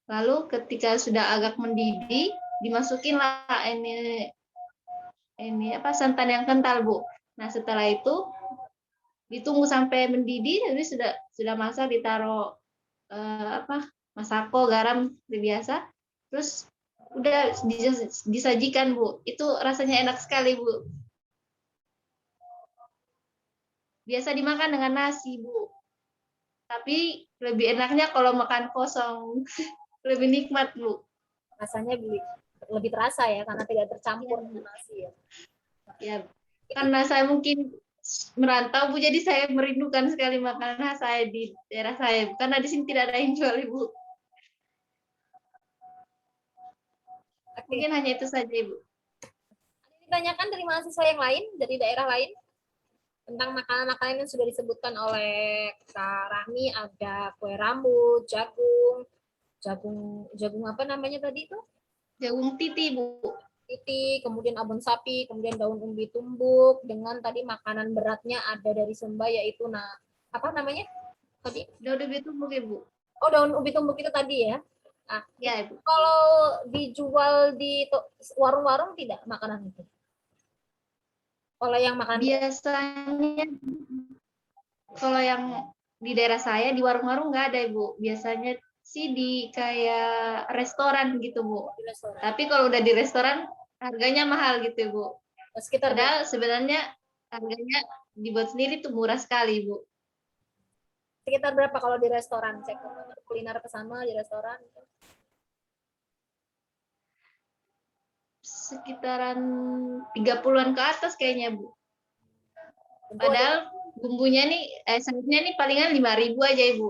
lalu ketika sudah agak mendidih, dimasukinlah ini santan yang kental, Bu. Nah, setelah itu ditunggu sampai mendidih, jadi sudah masak, ditaruh masako, garam seperti biasa. Terus udah disajikan, Bu. Itu rasanya enak sekali, Bu. Biasa dimakan dengan nasi, Bu. Tapi lebih enaknya kalau makan kosong. Lebih nikmat, Bu. Rasanya lebih terasa ya karena tidak tercampur dengan nasi ya. Ya, karena saya mungkin merantau, Bu, jadi saya merindukan sekali makanan khas saya di daerah saya, karena di sini tidak ada yang jual, Ibu. Mungkin hanya itu saja, Ibu. Ada ditanyakan dari mahasiswa yang lain, dari daerah lain, tentang makanan-makanan yang sudah disebutkan oleh Kak Rahmi. Ada kue rambut, jagung apa namanya tadi itu? Jagung titi, Bu. Titi, kemudian abon sapi, kemudian daun ubi tumbuk, dengan tadi makanan beratnya ada dari Sumba, yaitu apa namanya tadi? Daun ubi tumbuk, Ibu. Oh, daun ubi tumbuk itu tadi ya. Ya, Ibu. Kalau dijual di warung-warung tidak makanan itu? Kalau yang makan Biasanya kalau yang di daerah saya di warung-warung nggak ada, Ibu. Biasanya sih di kayak restoran gitu, Bu. di restoran, Tapi kalau udah di restoran harganya mahal gitu, Bu. sekitar Padahal sebenarnya harganya dibuat sendiri tuh murah sekali, Bu. sekitar berapa kalau di restoran? Saya kuliner ke sana di restoran. Sekitaran 30-an ke atas kayaknya, Bu. Tentu ada Padahal bumbunya nih, sayurnya nih palingan 5.000 aja, Ibu.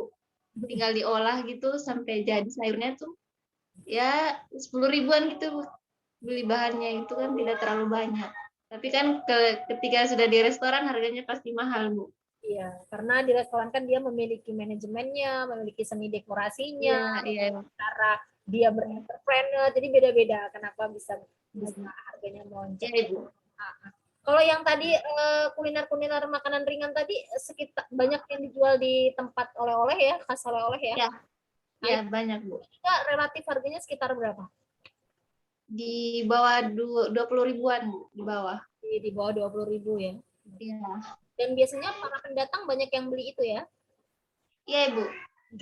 Tinggal diolah gitu sampai jadi sayurnya tuh ya 10.000-an gitu, Bu. Beli bahannya itu kan tidak terlalu banyak. Tapi kan ketika sudah di restoran harganya pasti mahal, Bu. iya, karena di restoran kan dia memiliki manajemennya, memiliki seni dekorasinya, Iya, iya. cara dia berentrepreneur, jadi beda-beda kenapa bisa harganya melonjak. Iya, Ibu. Kalau yang tadi kuliner-kuliner makanan ringan tadi sekitar banyak yang dijual di tempat oleh-oleh ya, khas oleh-oleh ya. Ya. Ya, banyak, Bu. Kita relatif harganya sekitar berapa? Di bawah 20.000-an, Bu, di bawah. Di bawah 20.000 ya. Iya. Dan biasanya para pendatang banyak yang beli itu ya. Iya, Ibu.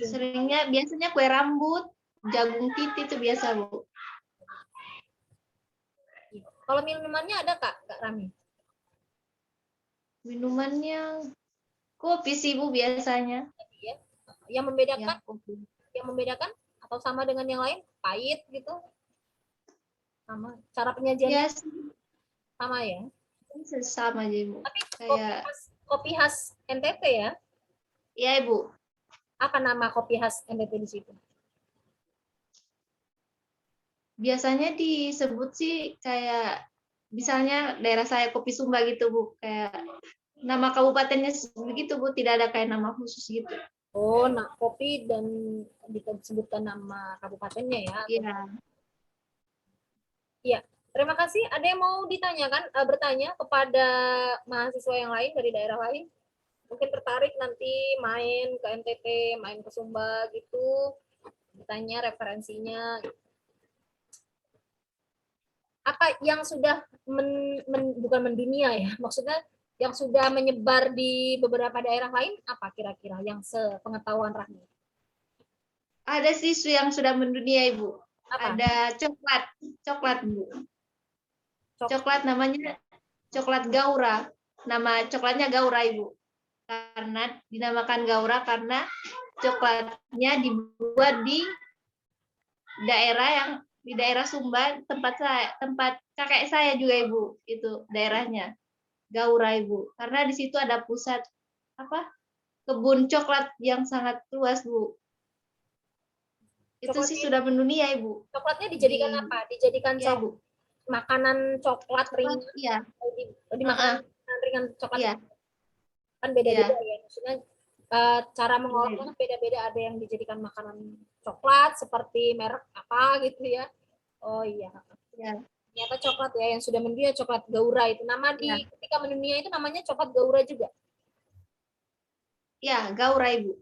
Seringnya biasanya kue rambut, jagung titi itu biasa, Bu. Kalau minumannya ada Kak Rami? Minumannya kopi sih, Bu, biasanya. Ya. Yang membedakan, Ya, kopi. atau sama dengan yang lain? Pahit gitu? Sama. Cara penyajiannya Ya, sama ya? sama aja, Bu. Tapi Kayak, kopi khas NTT ya? iya, Ibu. Apa nama kopi khas NTT di situ? Biasanya disebut sih kayak, misalnya daerah saya Kopi Sumba gitu, Bu. Kayak nama kabupatennya begitu, Bu. Tidak ada kayak nama khusus gitu. Oh, nah kopi dan disebutkan nama kabupatennya ya? Iya. Iya. Terima kasih. Ada yang mau ditanyakan, bertanya kepada mahasiswa yang lain dari daerah lain? Mungkin tertarik nanti main ke NTT, main ke Sumba gitu, ditanya referensinya. Apa yang sudah bukan mendunia ya, maksudnya yang sudah menyebar di beberapa daerah lain, apa kira-kira yang sepengetahuan Rahmi? Ada sih yang sudah mendunia, Ibu. Apa? Ada coklat, Bu. Coklat namanya coklat Gaura. Nama coklatnya Gaura, Ibu. Karena dinamakan Gaura karena coklatnya dibuat di daerah Sumba, tempat kakek saya juga, Ibu. Itu daerahnya Gaura, Ibu. Karena di situ ada pusat kebun coklat yang sangat luas, Bu. Itu sih sudah mendunia, Ibu. Coklatnya dijadikan apa? Dijadikan ya, Bu. Makanan coklat ringan? Iya. Dimakan ringan coklat? Iya. Kan beda-beda ya. Maksudnya cara mengolahnya beda-beda. Ada yang dijadikan makanan coklat seperti merek apa gitu ya. Oh iya. Ternyata coklat ya yang sudah mendunia, coklat Gaura itu. Nama ketika mendunia itu namanya coklat Gaura juga. Ya, Gaura, Ibu.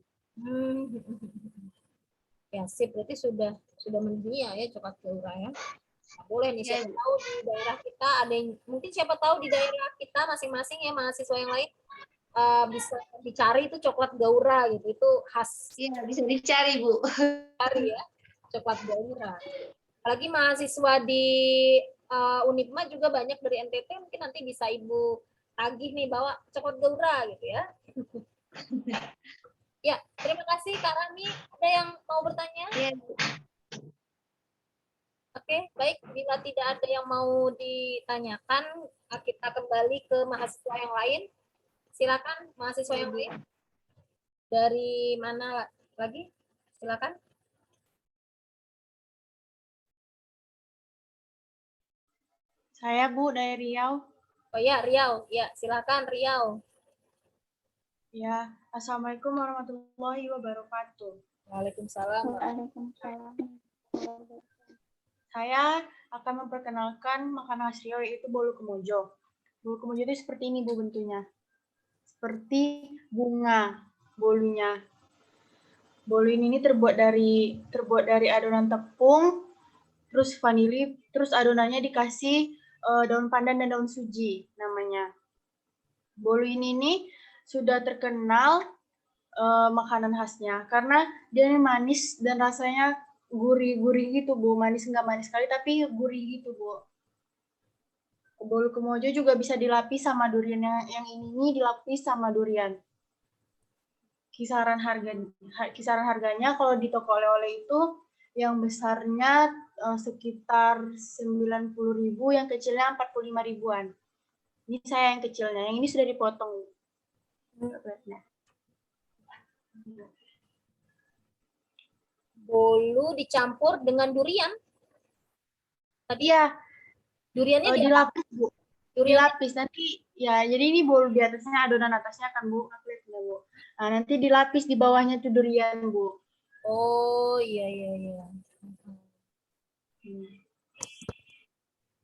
Ya sip, berarti sudah mendunia ya coklat Gaura ya. Nah, boleh nih, siapa tahu di daerah kita ada yang, mungkin siapa tahu di daerah kita masing-masing ya mahasiswa yang lain bisa dicari itu coklat Gaura gitu, itu khas. Iya, bisa dicari, Bu. Cari ya, coklat Gaura. Apalagi mahasiswa di Unipma juga banyak dari NTT, mungkin nanti bisa Ibu tagih nih bawa coklat Gaura gitu ya. Ya, terima kasih Kak Rami. Ada yang mau bertanya? Iya. Oke, baik. Bila tidak ada yang mau ditanyakan, kita kembali ke mahasiswa yang lain. Silakan mahasiswa yang lain. Dari mana lagi? Silakan. Saya, Bu, dari Riau. Oh ya, Riau. Ya, silakan Riau. Ya, Assalamualaikum warahmatullahi wabarakatuh. Waalaikumsalam. Waalaikumsalam. Saya akan memperkenalkan makanan khas Riau, yaitu bolu kemojo. Bolu kemojo itu seperti ini, Bu, bentuknya. Seperti bunga bolunya. Bolu ini terbuat dari adonan tepung, terus vanili, terus adonannya dikasih daun pandan dan daun suji namanya. Bolu ini sudah terkenal makanan khasnya karena dia manis dan rasanya gurih-gurih gitu, Bu. Manis nggak manis sekali tapi gurih gitu, Bu. Bolu kemojo juga bisa dilapis sama durian, yang ini dilapis sama durian. Kisaran harganya kalau di toko oleh-oleh itu yang besarnya sekitar 90.000, yang kecilnya 45 ribuan. Ini saya yang kecilnya, yang ini sudah dipotong. Bolu dicampur dengan durian. Tadi Iya, duriannya dilapis, Bu. durian Dilapis nanti ya, jadi ini bolu di atasnya, adonan atasnya kan, Bu. Bu. Nah, nanti dilapis di bawahnya tuh durian, Bu. Oh, iya iya iya.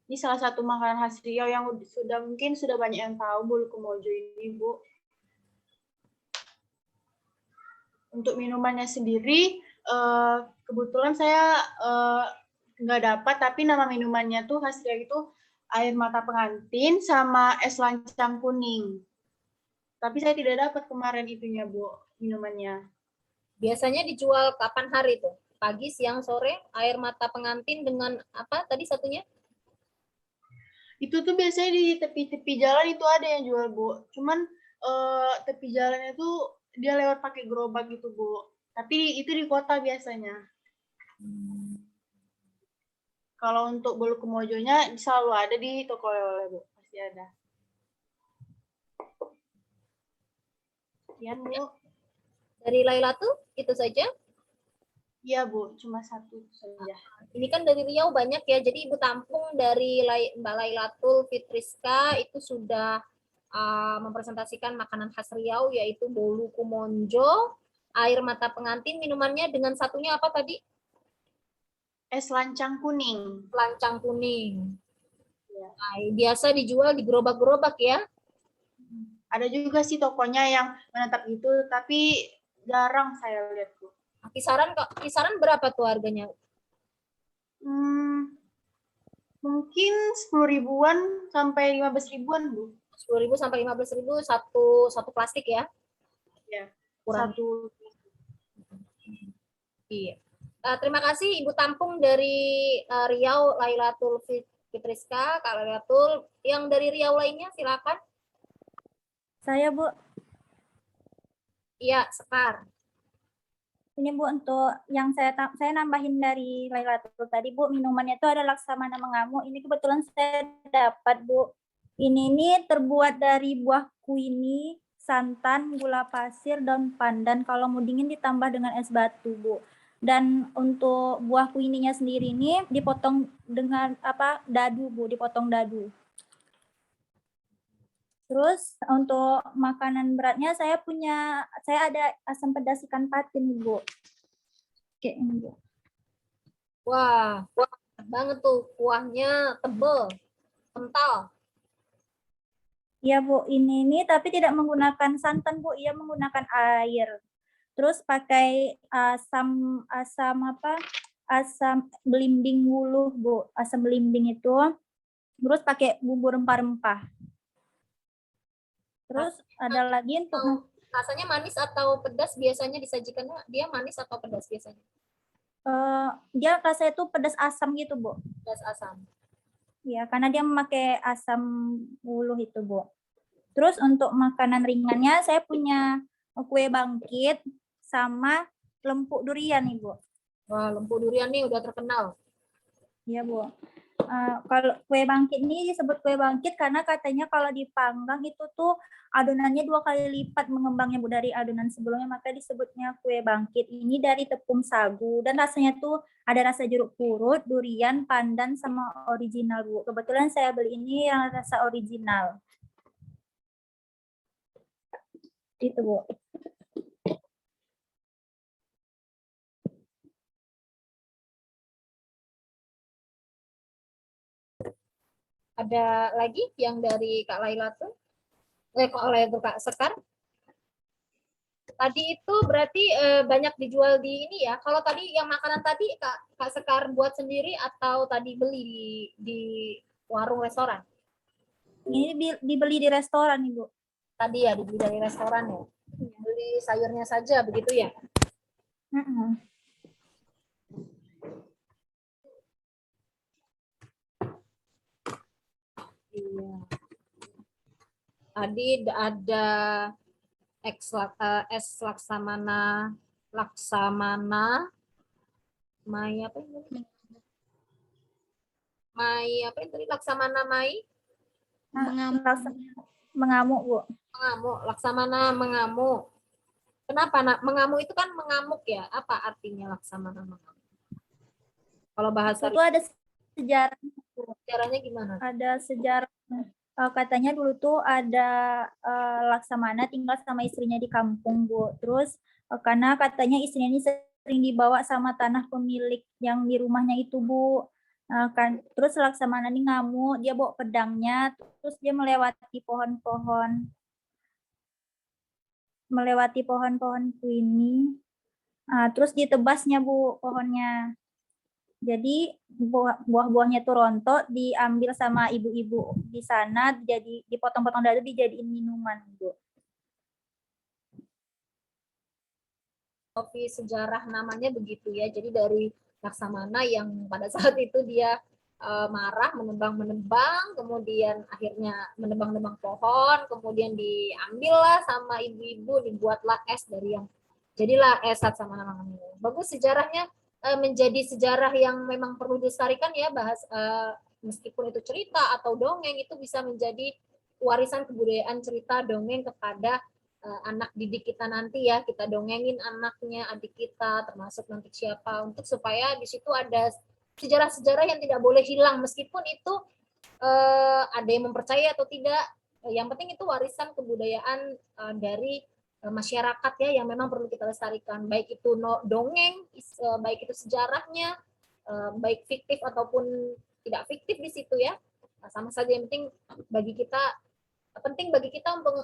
Ini salah satu makanan khas Riau yang mungkin sudah banyak yang tahu, bolu kemojo ini, Bu. Untuk minumannya sendiri, kebetulan saya nggak dapat, tapi nama minumannya tuh khas Riau itu air mata pengantin sama es lancang kuning. Tapi saya tidak dapat kemarin itunya, Bu, minumannya. Biasanya dijual kapan hari tuh? Pagi, siang, sore, air mata pengantin dengan apa tadi satunya? Itu tuh biasanya di tepi-tepi jalan itu ada yang jual, Bu. Cuman tepi jalannya tuh dia lewat pakai gerobak gitu, Bu. Tapi itu di kota biasanya. Kalau untuk bolu kemojonya selalu ada di toko oleh-oleh, Bu. Pasti ada. Sekian, Bu. Dari Laila tuh itu saja? Iya, Bu. Cuma satu saja. Ini kan dari Riau banyak ya, jadi Ibu tampung dari Mbak Lailatul Fitriska itu sudah mempresentasikan makanan khas Riau, yaitu bolu kumonjo, air mata pengantin, minumannya dengan satunya apa tadi? Es lancang kuning. Lancang kuning. Ya. Nah, biasa dijual di gerobak-gerobak ya? Ada juga sih tokonya yang menetap gitu, tapi jarang saya lihat, Bu. Kisaran berapa tuh harganya? Mungkin 10 ribuan sampai 15 ribuan, Bu. 10.000 sampai 15.000 satu plastik ya? Ya, Kurang. satu. Iya. Terima kasih Ibu tampung dari Riau, Lailatul Fitriska, Kak Lailatul. Yang dari Riau lainnya silakan. Saya, Bu. Iya, Sekar. Ini, Bu, untuk yang saya nambahin dari Lailatul tadi, Bu, minumannya itu ada Laksamana Mengamuk. Ini kebetulan saya dapat, Bu. Ini terbuat dari buah kuini, santan, gula pasir, daun pandan. Kalau mau dingin ditambah dengan es batu, Bu. Dan untuk buah kuininya sendiri ini dipotong dengan dadu, Bu, dipotong dadu. Terus untuk makanan beratnya saya ada asam pedas ikan patin, Bu. Oke, ini, Bu. Wah, banget tuh kuahnya tebel, kental. Iya, Bu, ini tapi tidak menggunakan santan, Bu, ia menggunakan air. Terus pakai asam belimbing wuluh, Bu. Asam belimbing itu. Terus pakai bumbu rempah-rempah. Terus ada lagi untuk rasanya manis atau pedas biasanya disajikannya, dia manis atau pedas biasanya? Dia rasanya itu pedas asam gitu, Bu. Pedas asam. Ya, karena dia memakai asam wuluh itu, Bu. Terus untuk makanan ringannya saya punya kue bangkit sama lempuk durian nih, Bu. Wah, lempuk durian nih udah terkenal. Iya, Bu. Kalau kue bangkit ini disebut kue bangkit karena katanya kalau dipanggang itu tuh adonannya 2 kali lipat mengembangnya, Bu, dari adonan sebelumnya, maka disebutnya kue bangkit. Ini dari tepung sagu dan rasanya tuh ada rasa jeruk purut, durian, pandan sama original, Bu. Kebetulan saya beli ini yang rasa original. Itu, Bu. Ada lagi yang dari Kak Laila tuh? Kak Laila tuh Kak Sekar? Tadi itu berarti banyak dijual di ini ya. Kalau tadi yang makanan tadi Kak Sekar buat sendiri atau tadi beli di warung restoran? Ini dibeli di restoran, Ibu. Tadi ya dibeli dari restoran ya. Beli sayurnya saja begitu ya. Iya. Tadi ada es laksamana Mai apa ini? Mai apa ini tadi? Laksamana Mai? Mengamuk, Bu. Mengamuk, laksamana mengamuk. Kenapa? Nah, mengamuk itu kan mengamuk ya. Apa artinya laksamana mengamuk? Kalau bahasa Itu ada sejarah. sejarahnya gimana? Ada sejarah. Katanya dulu tuh ada Laksamana tinggal sama istrinya di kampung, Bu. Terus karena katanya istrinya ini sering dibawa sama tanah pemilik yang di rumahnya itu, Bu. Terus Laksamana ini ngamuk, dia bawa pedangnya, terus dia melewati pohon-pohon ini. Terus ditebasnya, Bu, pohonnya. Jadi buah-buahnya itu rontok, diambil sama ibu-ibu di sana, jadi dipotong-potong dadu, dijadiin minuman, Bu. Kopi sejarah namanya begitu ya. Jadi dari Laksamana yang pada saat itu dia marah, menebang-menebang, kemudian akhirnya menebang-nebang pohon, kemudian diambillah sama ibu-ibu, dibuatlah es dari yang jadilah es Laksamana mengamuk. Bagus sejarahnya. Menjadi sejarah yang memang perlu dilestarikan ya, meskipun itu cerita atau dongeng, itu bisa menjadi warisan kebudayaan cerita dongeng kepada anak didik kita nanti ya. Kita dongengin anaknya, adik kita, termasuk nanti siapa, untuk supaya di situ ada sejarah-sejarah yang tidak boleh hilang, meskipun itu ada yang mempercaya atau tidak. Yang penting itu warisan kebudayaan dari masyarakat ya, yang memang perlu kita lestarikan, baik itu dongeng, baik itu sejarahnya, baik fiktif ataupun tidak fiktif di situ ya. Sama saja, yang penting bagi kita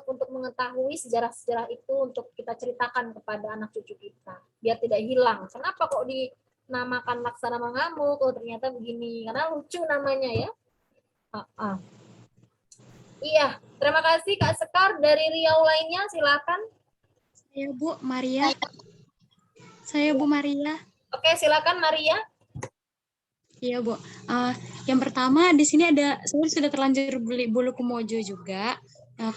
untuk mengetahui sejarah-sejarah itu, untuk kita ceritakan kepada anak cucu kita biar tidak hilang. Kenapa kok dinamakan Laksana Mengamuk? Oh ternyata begini, karena lucu namanya ya. Iya, terima kasih Kak Sekar. Dari Riau lainnya silakan. Saya Bu Maria. Saya Bu Maria. Oke, silakan Maria. Iya Bu. Yang pertama di sini saya sudah terlanjur beli bulu kemojo juga.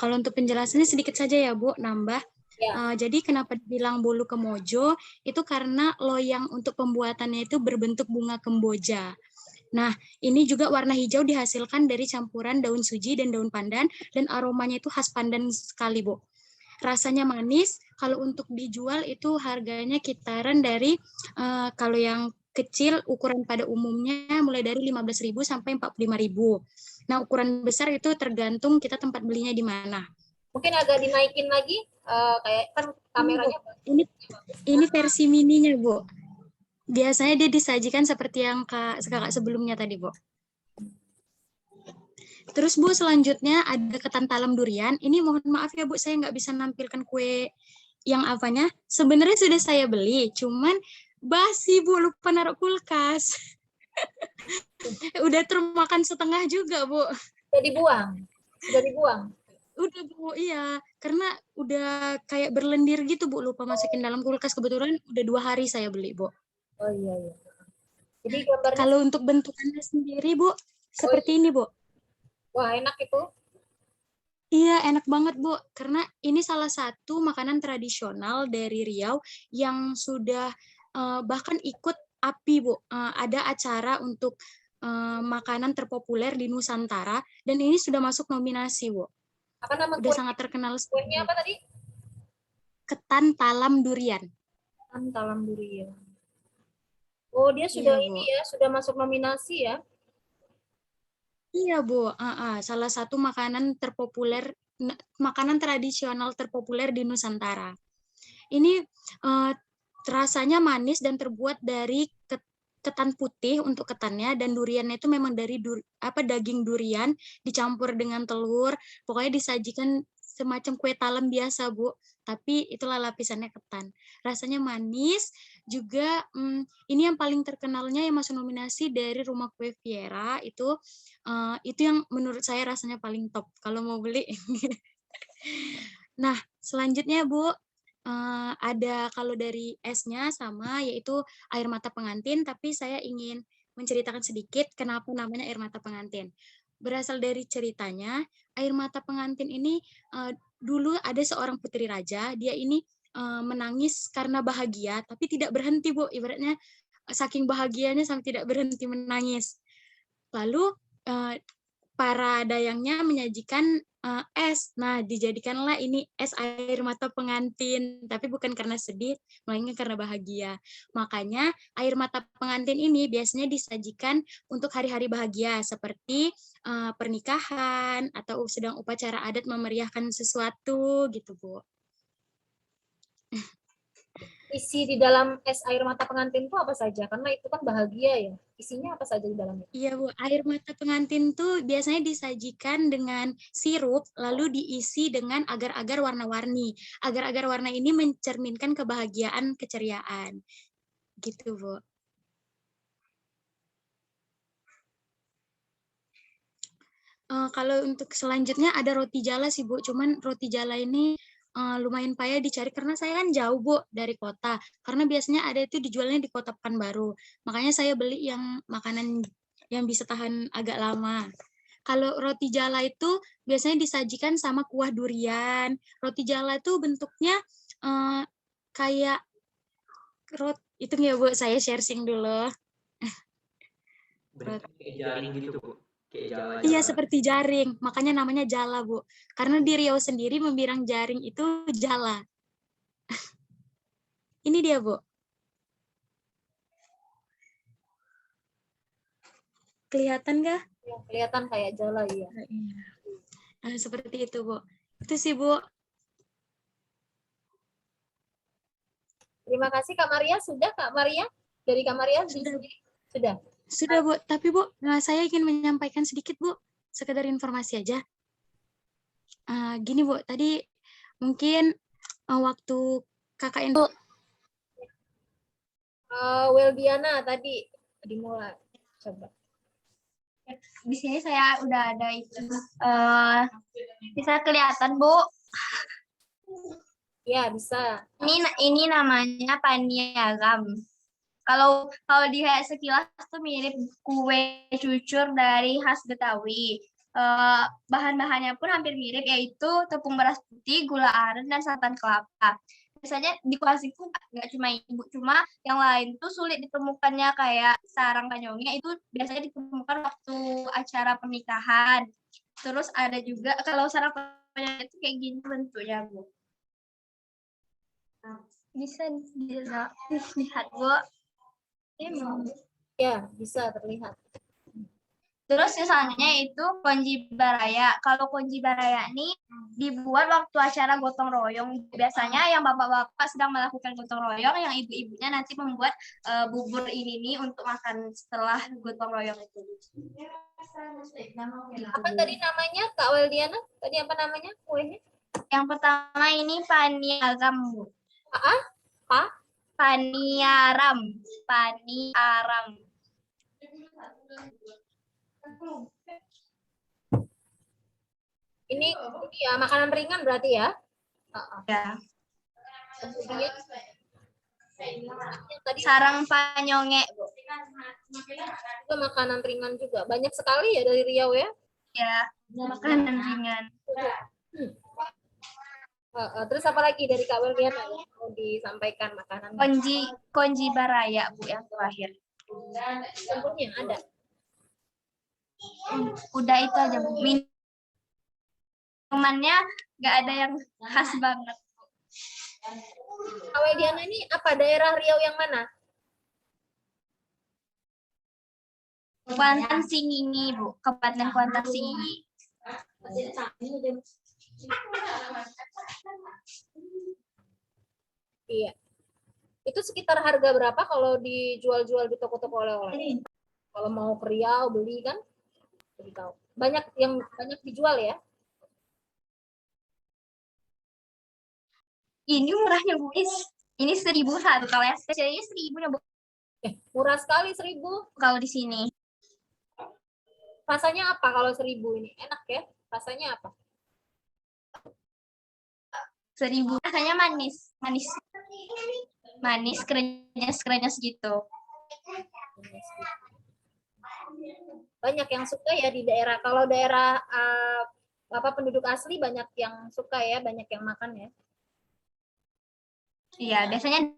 Kalau untuk penjelasannya sedikit saja ya Bu, nambah. Ya. Jadi kenapa dibilang bulu kemojo? Itu karena loyang untuk pembuatannya itu berbentuk bunga kemboja. Nah, ini juga warna hijau dihasilkan dari campuran daun suji dan daun pandan, dan aromanya itu khas pandan sekali Bu. Rasanya manis. Kalau untuk dijual itu harganya kisaran dari kalau yang kecil ukuran pada umumnya mulai dari 15.000 sampai 45.000. Nah, ukuran besar itu tergantung kita tempat belinya di mana. Mungkin agak dinaikin lagi, kayak kan kameranya. Ini versi mininya, Bu. Biasanya dia disajikan seperti yang kakak sebelumnya tadi, Bu. Terus Bu, selanjutnya ada ketan talam durian. Ini mohon maaf ya Bu, saya nggak bisa nampilkan kue yang apanya. Sebenarnya sudah saya beli, cuman basi Bu, lupa naruh kulkas. Udah termakan setengah juga Bu. Sudah dibuang? Udah Bu, iya. Karena udah kayak berlendir gitu Bu, lupa masukin dalam kulkas. Kebetulan udah 2 hari saya beli Bu. Oh iya. Jadi kalau untuk bentukannya sendiri Bu, seperti ini Bu. Wah, enak itu. Iya, enak banget, Bu. Karena ini salah satu makanan tradisional dari Riau yang sudah bahkan ikut API, Bu. Ada acara untuk makanan terpopuler di Nusantara, dan ini sudah masuk nominasi, Bu. Apa nama udah sangat terkenal. Kuenya apa tadi? Ketan talam durian. Ketan talam durian. Oh, dia sudah sudah masuk nominasi ya? Iya Bu, salah satu makanan terpopuler, makanan tradisional terpopuler di Nusantara. Ini rasanya manis dan terbuat dari ketan putih untuk ketannya, dan duriannya itu memang dari daging durian dicampur dengan telur. Pokoknya disajikan semacam kue talam biasa, Bu. Tapi itulah lapisannya ketan. Rasanya manis, juga ini yang paling terkenalnya yang masuk nominasi dari Rumah Kue Viera itu yang menurut saya rasanya paling top kalau mau beli. Nah, selanjutnya Bu, ada kalau dari esnya sama yaitu air mata pengantin, tapi saya ingin menceritakan sedikit kenapa namanya air mata pengantin. Berasal dari ceritanya, air mata pengantin ini dulu ada seorang putri raja, dia ini menangis karena bahagia, tapi tidak berhenti, Bu. Ibaratnya saking bahagianya sampai tidak berhenti menangis. Lalu para dayangnya menyajikan es. Nah, dijadikanlah ini es air mata pengantin, tapi bukan karena sedih, melainkan karena bahagia. Makanya air mata pengantin ini biasanya disajikan untuk hari-hari bahagia seperti pernikahan atau sedang upacara adat memeriahkan sesuatu gitu, Bu. Isi di dalam es air mata pengantin itu apa saja? Karena itu kan bahagia ya. Isinya apa saja di dalamnya? Iya, Bu. Air mata pengantin tuh biasanya disajikan dengan sirup, lalu diisi dengan agar-agar warna-warni. Agar-agar warna ini mencerminkan kebahagiaan, keceriaan. Gitu, Bu. Kalau untuk selanjutnya ada roti jala sih, Bu. Cuman roti jala ini lumayan payah dicari karena saya kan jauh, Bu, dari kota. Karena biasanya ada itu dijualnya di Kota Pekanbaru. Makanya saya beli yang makanan yang bisa tahan agak lama. Kalau roti jala itu biasanya disajikan sama kuah durian. Roti jala itu bentuknya kayak itu ya, Bu, saya sharing dulu. Bentuknya kayak jaring gitu, Bu. Iya, seperti jaring, makanya namanya jala, Bu. Karena di Riau sendiri membilang jaring itu jala. Ini dia, Bu. Kelihatan nggak? Ya, kelihatan kayak jala, ya. Nah, seperti itu, Bu. Itu sih, Bu. Terima kasih Kak Maria. Sudah Kak Maria? Dari Kak Maria? Sudah. Sudah, Bu. Tapi, Bu, saya ingin menyampaikan sedikit, Bu. Sekedar informasi aja. Gini, Bu. Tadi mungkin waktu KKN... Weldiana tadi dimulai. Coba. Di sini saya udah ada itu. Bisa kelihatan, Bu? Ya, bisa. Ini namanya paniagam. Kalau dilihat sekilas tuh mirip kue cucur dari khas Betawi. Bahan-bahannya pun hampir mirip, yaitu tepung beras putih, gula aren, dan santan kelapa. Biasanya di kelasku nggak cuma ibu, cuma yang lain tuh sulit ditemukannya, kayak sarang kanyongnya itu biasanya ditemukan waktu acara pernikahan. Terus ada juga kalau sarang kanyongnya itu kayak gini bentuknya, Bu. Bisa dilihat, Bu. Ya, bisa terlihat. Terus misalnya itu konji baraya. Kalau konji baraya ini dibuat waktu acara gotong royong. Biasanya yang bapak-bapak sedang melakukan gotong royong, yang ibu-ibunya nanti membuat bubur ini nih untuk makan setelah gotong royong itu. Apa tadi namanya Kak Weldiana? Tadi apa namanya kuenya? Yang pertama ini paniagam, Bu. Paniaram. Ini ya makanan ringan berarti ya? Ya. Kemudian tadi sarang panyonge, Bu. Itu makanan ringan juga. Banyak sekali ya dari Riau ya? Ya, makanan ringan. Terus apa lagi dari Kak Weldiana yang mau disampaikan makanan? Konji baraya, Bu, yang terakhir. Contohnya ada? Udah itu aja, Bu. Minumannya nggak ada yang khas banget. Kak Weldiana ini apa daerah Riau yang mana? Kuantan Singingi, Bu. Kabupaten Kuantan Singingi. Iya. Itu sekitar harga berapa kalau dijual-jual di toko-toko oleh-oleh? Kalau mau ke Riau beli kan? Banyak yang dijual ya? Ini murahnya Bu. Ini 1.001. Kalau yang spesialnya 1.000 Bu. Murah sekali 1.000. Kalau di sini. Rasanya apa kalau 1.000 ini? Enak ya? Rasanya apa? 1.000. Rasanya manis. Manis, krenyes gitu. Banyak yang suka ya di daerah. Kalau daerah penduduk asli banyak yang suka ya, banyak yang makan ya. Iya, biasanya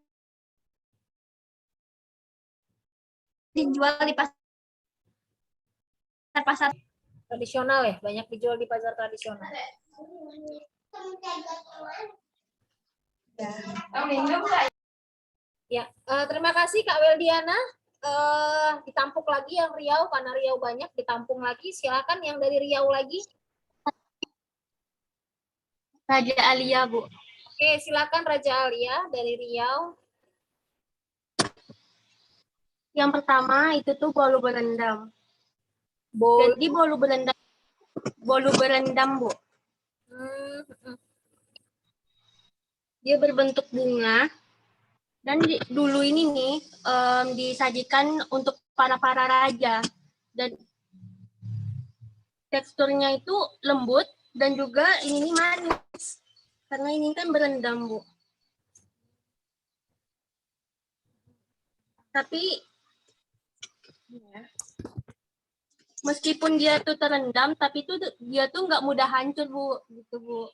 dijual di pasar tradisional ya, banyak dijual di pasar tradisional. Ya, terima kasih Kak Weldiana. Ditampung lagi yang Riau, karena Riau banyak, ditampung lagi. Silakan yang dari Riau lagi. Raja Alia, Bu. Oke, silakan Raja Alia dari Riau. Yang pertama itu tuh bolu berendam. Jadi bolu berendam, Bu. Dia berbentuk bunga dan dulu ini nih disajikan untuk para raja dan teksturnya itu lembut dan juga ini manis karena ini kan berendam, Bu. Tapi meskipun dia tuh terendam, tapi dia tuh nggak mudah hancur, Bu, gitu, Bu.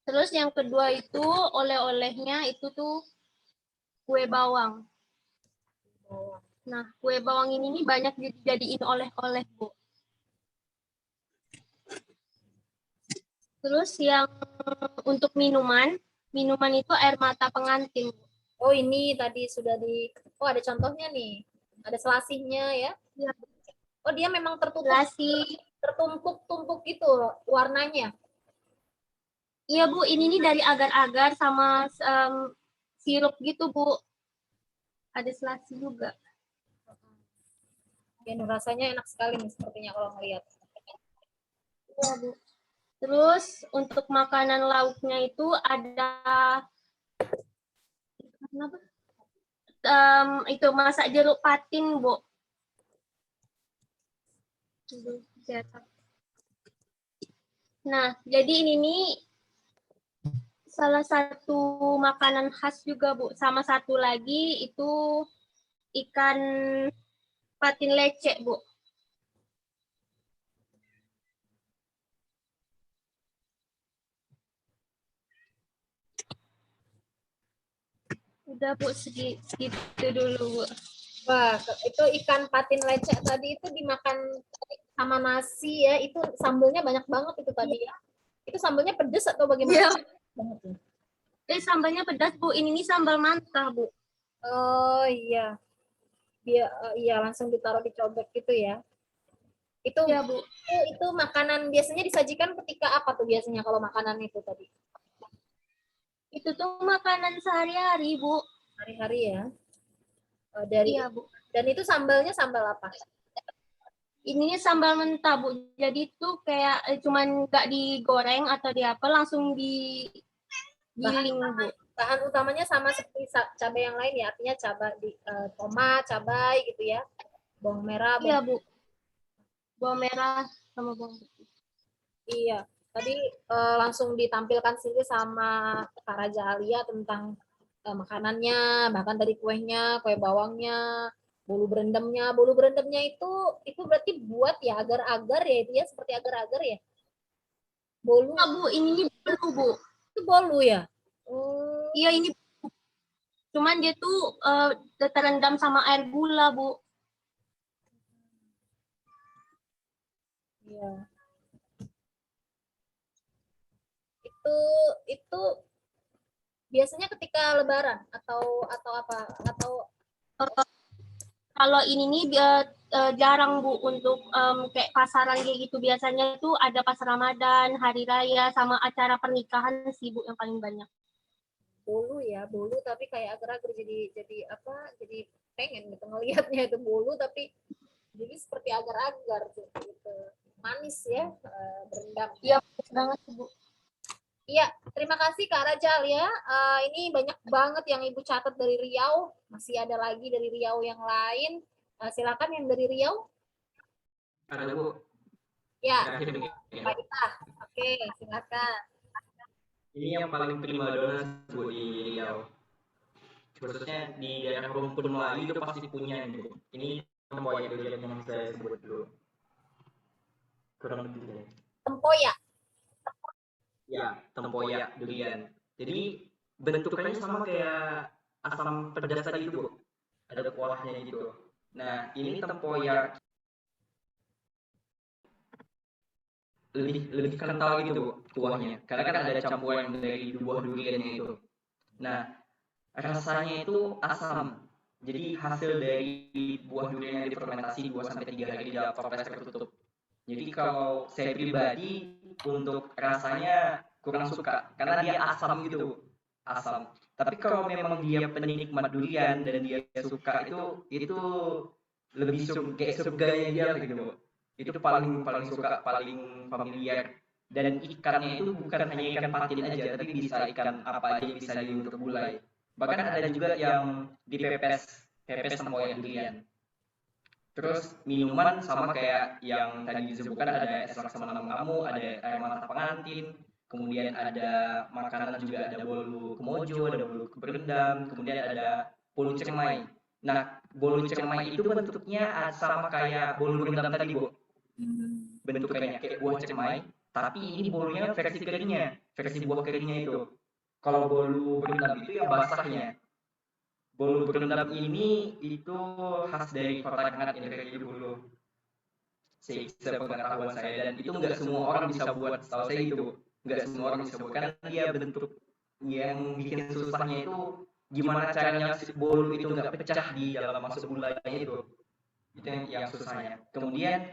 Terus yang kedua itu oleh-olehnya itu tuh kue bawang. Nah, kue bawang ini banyak dijadiin oleh-oleh, Bu. Terus yang untuk minuman itu air mata pengantin, Bu. Oh, ini tadi sudah ada contohnya nih. Ada selasihnya ya. Ya. Oh, dia memang tertumpuk-tumpuk gitu warnanya. Iya, Bu, ini nih dari agar-agar sama sirup gitu, Bu. Ada selasi juga. Ya, rasanya enak sekali nih sepertinya kalau ngelihat. Iya, Bu. Terus untuk makanan lauknya itu ada itu masak jeruk patin, Bu. Nah, jadi ini nih salah satu makanan khas juga, Bu. Sama satu lagi itu ikan patin lecek, Bu. Udah, Bu, segitu dulu, Bu. Wah, itu ikan patin lecek tadi itu dimakan sama nasi ya. Itu sambelnya banyak banget itu tadi ya. Itu sambelnya pedas atau bagaimana? Iya. Sambalnya pedas, Bu. Ini nih sambal mantap, Bu. Oh iya. Iya, langsung ditaruh di cobek gitu ya. Itu ya, Bu. Itu makanan biasanya disajikan ketika apa tuh biasanya kalau makanan itu tadi? Itu tuh makanan sehari-hari, Bu. Hari-hari ya. Iya, Bu. Dan itu sambalnya sambal apa? Ini sambal mentah, Bu. Jadi itu kayak cuman nggak digoreng atau apa, langsung digiling, Bu. Bahan utamanya sama seperti cabai yang lain ya, artinya tomat, cabai gitu ya. Bawang merah. Iya, Bu. Bawang merah sama bawang putih. Iya. Tadi langsung ditampilkan sendiri sama Kak Raja Alia tentang makanannya, bahkan dari kuenya, kue bawangnya, bolu berendamnya. Bolu berendamnya itu berarti buat ya agar-agar ya, itu ya seperti agar-agar ya. Bolu. Nah, Bu, ini bolu, Bu. Itu bolu ya? Iya, ini cuman dia tuh terendam sama air gula, Bu. Iya. Itu biasanya ketika Lebaran atau apa? Atau kalau ini nih jarang, Bu, untuk kayak pasaran kayak gitu. Biasanya tuh ada pas Ramadan, hari raya, sama acara pernikahan sih, Bu, yang paling banyak. Bolu ya, bolu tapi kayak agar-agar jadi apa? Jadi pengen gitu ngelihatnya itu bolu tapi jadi seperti agar-agar gitu. manis ya, berendam. Iya, banget Bu. Iya, terima kasih Kak Rachel ya. Ini banyak banget yang Ibu catat dari Riau. Masih ada lagi dari Riau yang lain. Silakan yang dari Riau. Ada Bu. Ya, Terakhir nih. Pak Ita. Oke, silakan. Ini yang paling prima dona Bu di Riau. Khususnya di daerah rumpun Melayu itu pasti punya Bu. Ini tempoyak durian yang saya sebut dulu. Kurang lebih ya. Tempoyak. Ya, tempoyak durian. Jadi bentuknya sama kayak asam pedas tadi itu, Bu. Ada kuahnya gitu. Nah, ini tempoyak lebih kental gitu, Bu, kuahnya. Karena kan ada campuran dari buah duriannya itu. Nah, rasanya itu asam. Jadi hasil dari buah durian yang difermentasi 2-3 hari di dalam toples tertutup. Jadi kalau saya pribadi untuk rasanya kurang suka karena dia asam gitu, asam. Tapi kalau memang dia penikmat durian dan dia suka itu lebih kayak surganya dia gitu. Itu paling suka, paling familiar. Dan ikannya itu bukan hanya ikan patin aja, tapi bisa ikan apa aja bisa untuk gulai. Bahkan ada juga yang dipepes tempoyak durian. Terus minuman sama kayak yang tadi disebutkan, ada es laksamana mengamu, ada air mata pengantin, kemudian ada makanan juga, ada bolu kemojo, ada bolu berendam, kemudian ada bolu cermai. Nah, bolu cermai itu bentuknya sama kayak bolu berendam tadi, Bu. Bentuknya kayak buah cermai, tapi ini bolunya versi keringnya, versi buah keringnya itu. Kalau bolu berendam itu yang basahnya. Bolu berendam ini itu khas dari kota Rengat dari dulu. Sepengetahuan saya, dan itu nggak semua orang bisa buat, setahu saya itu nggak semua orang bisa buat karena dia bentuk yang bikin susahnya itu gimana caranya si bolu itu nggak pecah di dalam masuk gulanya itu yang susahnya. Kemudian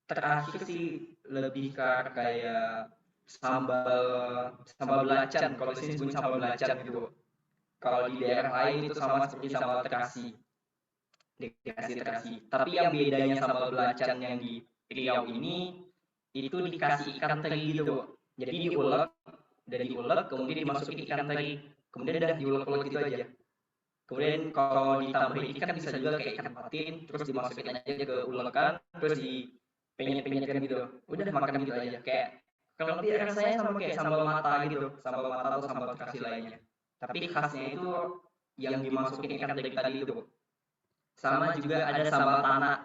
terakhir sih lebih ke kayak sambal belacan, kalau di sini sebut sambal belacan gitu. Kalau di daerah lain itu sama seperti sambal terasi. Tapi yang bedanya sambal belacan yang di Riau ini itu dikasih ikan teri gitu. Jadi diulek, kemudian dimasukin ikan teri, kemudian udah diulek-ulek gitu aja. Kemudian kalau ditambahin ikan bisa juga kayak ikan patin, terus dimasukin aja ke ulekan, terus dipenyet-penyetkan gitu. Udah makan gitu aja. Kayak kalau nanti rasanya sama kayak sambal mata gitu, sambal mata atau sambal terasi lainnya. Tapi khasnya itu yang dimasukin ikan teri tadi itu. Sama juga ada sambal tanah.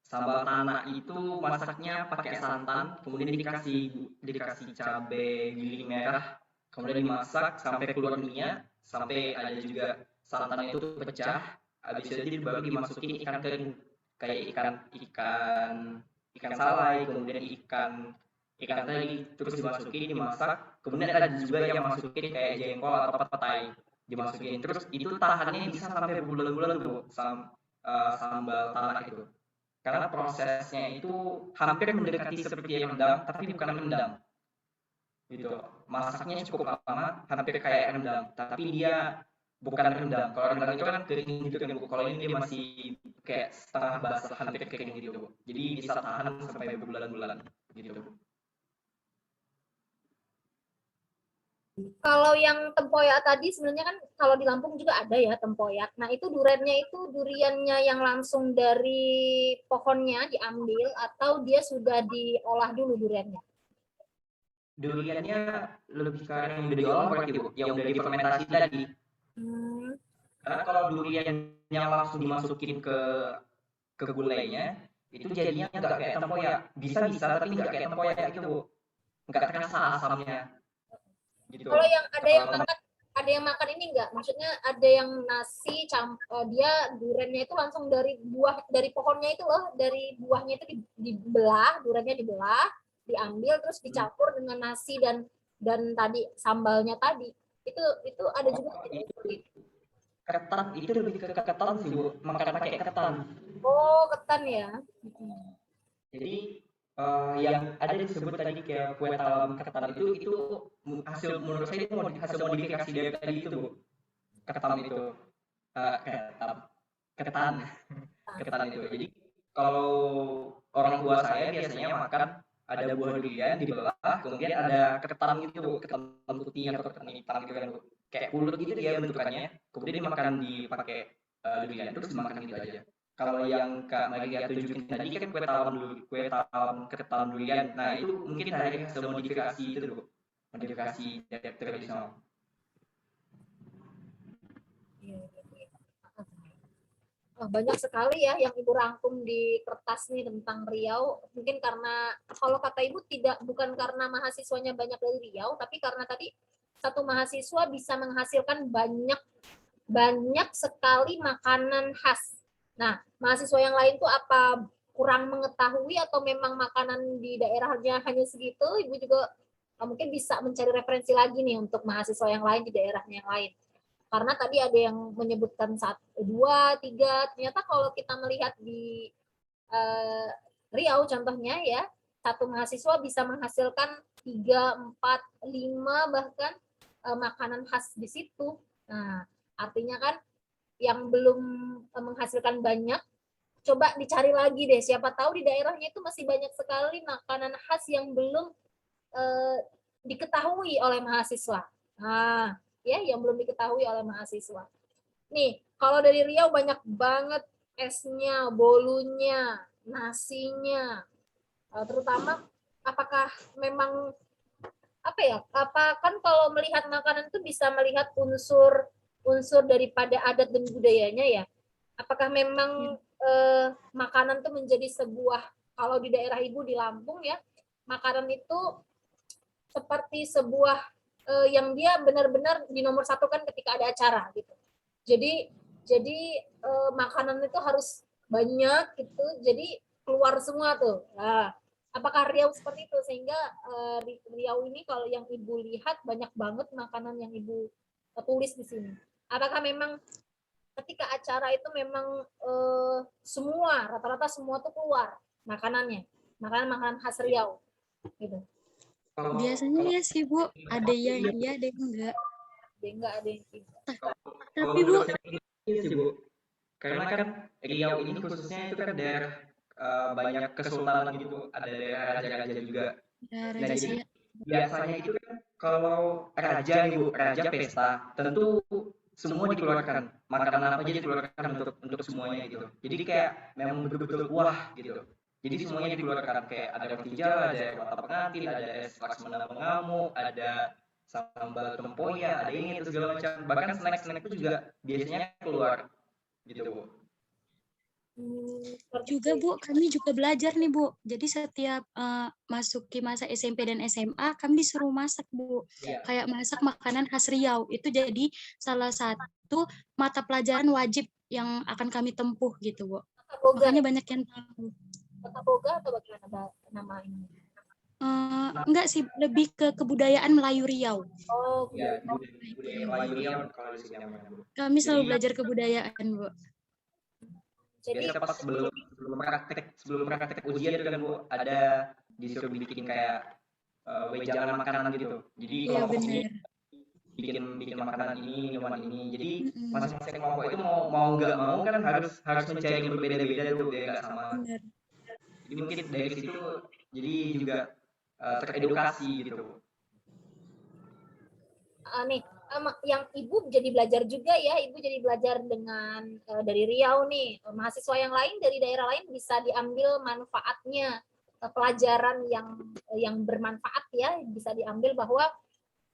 Sambal tanah itu masaknya pakai santan, kemudian dikasih cabai giling merah, kemudian dimasak sampai keluar minyak, sampai ada juga santannya itu pecah. Habis itu baru dimasukin ikan kering, kayak ikan salai, kemudian ikan teri, terus dimasak, kemudian ada juga yang masukin kayak jengkol atau petai, dimasukin, terus itu tahannya bisa sampai berbulan-bulan tuh sambal tanah itu, karena prosesnya itu hampir mendekati seperti rendang, tapi bukan rendang gitu. Masaknya cukup lama, hampir kayak rendang, tapi dia bukan rendang. Kalau rendang itu kan kering gitu kan, kalau ini dia masih kayak setengah basah, hampir kering gitu, jadi bisa tahan sampai berbulan-bulan gitu. Kalau yang tempoyak tadi sebenarnya kan kalau di Lampung juga ada ya tempoyak. Nah itu duriannya yang langsung dari pohonnya diambil atau dia sudah diolah dulu duriannya? Duriannya lebih ke yang diolah berarti Bu, yang udah difermentasi tadi. Karena kalau duriannya langsung dimasukin ke gulainya, itu jadinya nggak kayak tempoyak. Bisa tapi nggak kayak tempoyak gitu Bu. Nggak terasa asamnya. Gitu. Kalau yang ada yang makan ini enggak? Maksudnya ada yang nasi dia duriannya itu langsung dari pohonnya itu loh, dari buahnya itu dibelah, duriannya dibelah, diambil terus dicampur dengan nasi dan tadi sambalnya tadi. Itu ada juga. Ketan itu lebih ke ketan sih Bu, makan pakai ketan. Oh, ketan ya. Jadi yang ada disebut tadi kayak kue talam ketan itu hasil, menurut saya itu hasil modifikasi dari tadi itu Bu. Ketan itu ketan itu. Jadi kalau orang tua saya biasanya makan ada buah durian dibelah, kemudian ada ketan gitu Bu, ketan putih atau ketan hitam gitu kan Bu. Kayak pulut gitu dia bentukannya, kemudian dimakan dipakai durian terus dimakan gitu aja. Kalau yang Kak Maria tunjukin tadi kan kue talam dulu, kue talam ketan durian. Nah itu mungkin dari hasil modifikasi itu Bu, modifikasi dari tradisional. Banyak sekali ya yang Ibu rangkum di kertas nih tentang Riau. Mungkin karena kalau kata Ibu bukan karena mahasiswanya banyak dari Riau, tapi karena tadi satu mahasiswa bisa menghasilkan banyak sekali makanan khas. Nah, mahasiswa yang lain tuh apa kurang mengetahui atau memang makanan di daerahnya hanya segitu? Ibu juga mungkin bisa mencari referensi lagi nih untuk mahasiswa yang lain di daerahnya yang lain. Karena tadi ada yang menyebutkan 1, 2, 3, ternyata kalau kita melihat di Riau contohnya ya, satu mahasiswa bisa menghasilkan 3, 4, 5 bahkan makanan khas di situ. Nah, artinya kan yang belum menghasilkan banyak, coba dicari lagi deh, siapa tahu di daerahnya itu masih banyak sekali makanan khas yang belum diketahui oleh mahasiswa. Nah, ya yang belum diketahui oleh mahasiswa. Nih, kalau dari Riau banyak banget esnya, bolunya, nasinya. Terutama apakah memang apa ya? Apa kan kalau melihat makanan itu bisa melihat unsur daripada adat dan budayanya ya. Apakah memang makanan itu menjadi sebuah, kalau di daerah Ibu di Lampung ya, makanan itu seperti sebuah yang dia benar-benar dinomorsatukan ketika ada acara gitu. Jadi makanan itu harus banyak gitu. Jadi keluar semua tuh. Nah, apakah Riau seperti itu sehingga Riau ini kalau yang Ibu lihat banyak banget makanan yang Ibu tulis di sini. Apakah memang ketika acara itu memang rata-rata semua tuh keluar makanannya, makanan khas Riau gitu. Biasanya ya sih Bu, ada yang iya, ada yang enggak. Ada yang tidak. Tapi Bu, Iya sih Bu, karena kan Riau ini khususnya itu kan daerah banyak kesultanan gitu, ada daerah raja-raja juga. ya Nah Raja jadi Siap. biasanya itu kan kalau raja nih Bu, raja pesta, tentu semua dikeluarkan, makanan apa aja dikeluarkan untuk semuanya gitu. Jadi kayak memang betul-betul wah gitu. Jadi semuanya dikeluarkan, kayak ada roti jala, ada air mata pengantin, ada es laksamana mengamuk, ada sambal tempoyak, ada ini itu segala macam. Bahkan snack-snack itu juga biasanya keluar gitu Bu. Juga Bu, kami juga belajar nih Bu. Jadi setiap masuki masa SMP dan SMA, kami disuruh masak Bu. Iya. Kayak masak makanan khas Riau. Itu jadi salah satu mata pelajaran wajib yang akan kami tempuh gitu Bu. Makanya banyak yang tahu. Kota Boga atau bagaimana nama ini? Enggak sih, lebih ke kebudayaan Melayu Riau. Oh, ya, budaya Melayu Riau kalau di sini namanya Bu. Kami selalu belajar kebudayaan Bu. Jadi biasa pas sebelum praktek ujian itu kan Bu, ada disuruh bikin kayak wejangan makanan gitu. Jadi Iya kelompok ini benar. bikin makanan ini, minuman ini. Jadi masing-masing kelompok itu mau nggak mau kan harus mencari yang berbeda-beda tuh biar nggak sama. Benar. Jadi mungkin dari situ jadi juga teredukasi gitu. Nih, yang Ibu jadi belajar juga ya, Ibu jadi belajar dengan dari Riau nih. Mahasiswa yang lain dari daerah lain bisa diambil manfaatnya, pelajaran yang bermanfaat ya, bisa diambil bahwa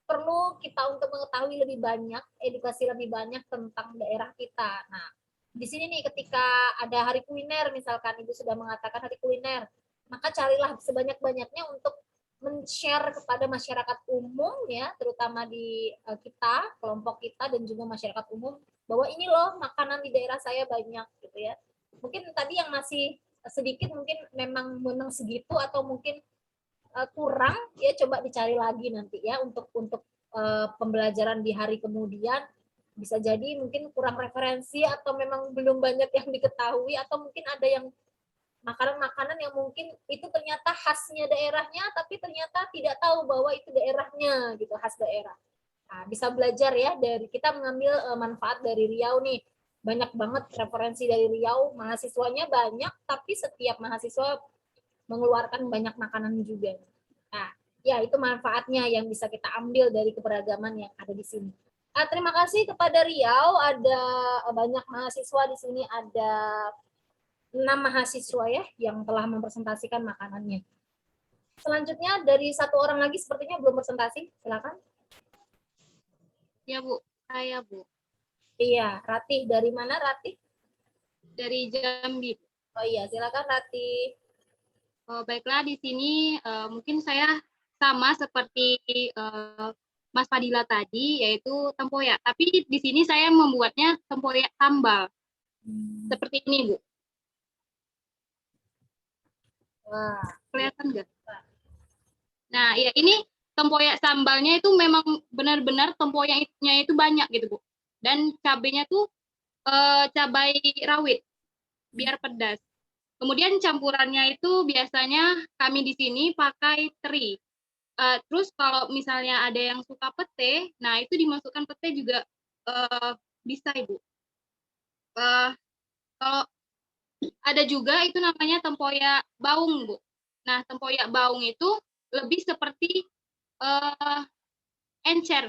perlu kita untuk mengetahui lebih banyak, edukasi lebih banyak tentang daerah kita. Nah, di sini nih ketika ada hari kuliner, misalkan Ibu sudah mengatakan hari kuliner, maka carilah sebanyak-banyaknya untuk men-share kepada masyarakat umum ya, terutama di kita, kelompok kita dan juga masyarakat umum bahwa ini loh makanan di daerah saya banyak gitu ya. Mungkin tadi yang masih sedikit mungkin memang menang segitu atau mungkin kurang ya, coba dicari lagi nanti ya untuk pembelajaran di hari kemudian. Bisa jadi mungkin kurang referensi atau memang belum banyak yang diketahui atau mungkin ada yang makanan-makanan yang mungkin itu ternyata khasnya daerahnya tapi ternyata tidak tahu bahwa itu daerahnya gitu, khas daerah. Nah, bisa belajar ya, dari kita mengambil manfaat dari Riau nih. banyak banget referensi dari Riau, mahasiswanya banyak, tapi setiap mahasiswa mengeluarkan banyak makanan juga. Nah, ya itu manfaatnya yang bisa kita ambil dari keberagaman yang ada di sini. Terima kasih kepada Riau, ada banyak mahasiswa di sini, ada 6 mahasiswa ya yang telah mempresentasikan makanannya. Selanjutnya dari satu orang lagi sepertinya belum presentasi, silakan. Ya Bu, saya Bu. Iya, Ratih. Dari mana Ratih? Dari Jambi. Oh iya, silakan Ratih. Baiklah, di sini mungkin saya sama seperti Mas Fadila tadi, yaitu tempoyak. Tapi di sini saya membuatnya tempoyak sambal. Seperti ini, Bu. Wah, kelihatan nggak? Nah, ya ini tempoyak sambalnya itu memang benar-benar tempoyaknya itu banyak gitu, Bu. Dan cabenya tuh cabai rawit biar pedas. Kemudian campurannya itu biasanya kami di sini pakai teri. Terus kalau misalnya ada yang suka pete, nah itu dimasukkan pete juga bisa, Ibu. Kalau ada juga itu namanya tempoyak baung, Bu. Nah, tempoyak baung itu lebih seperti encer,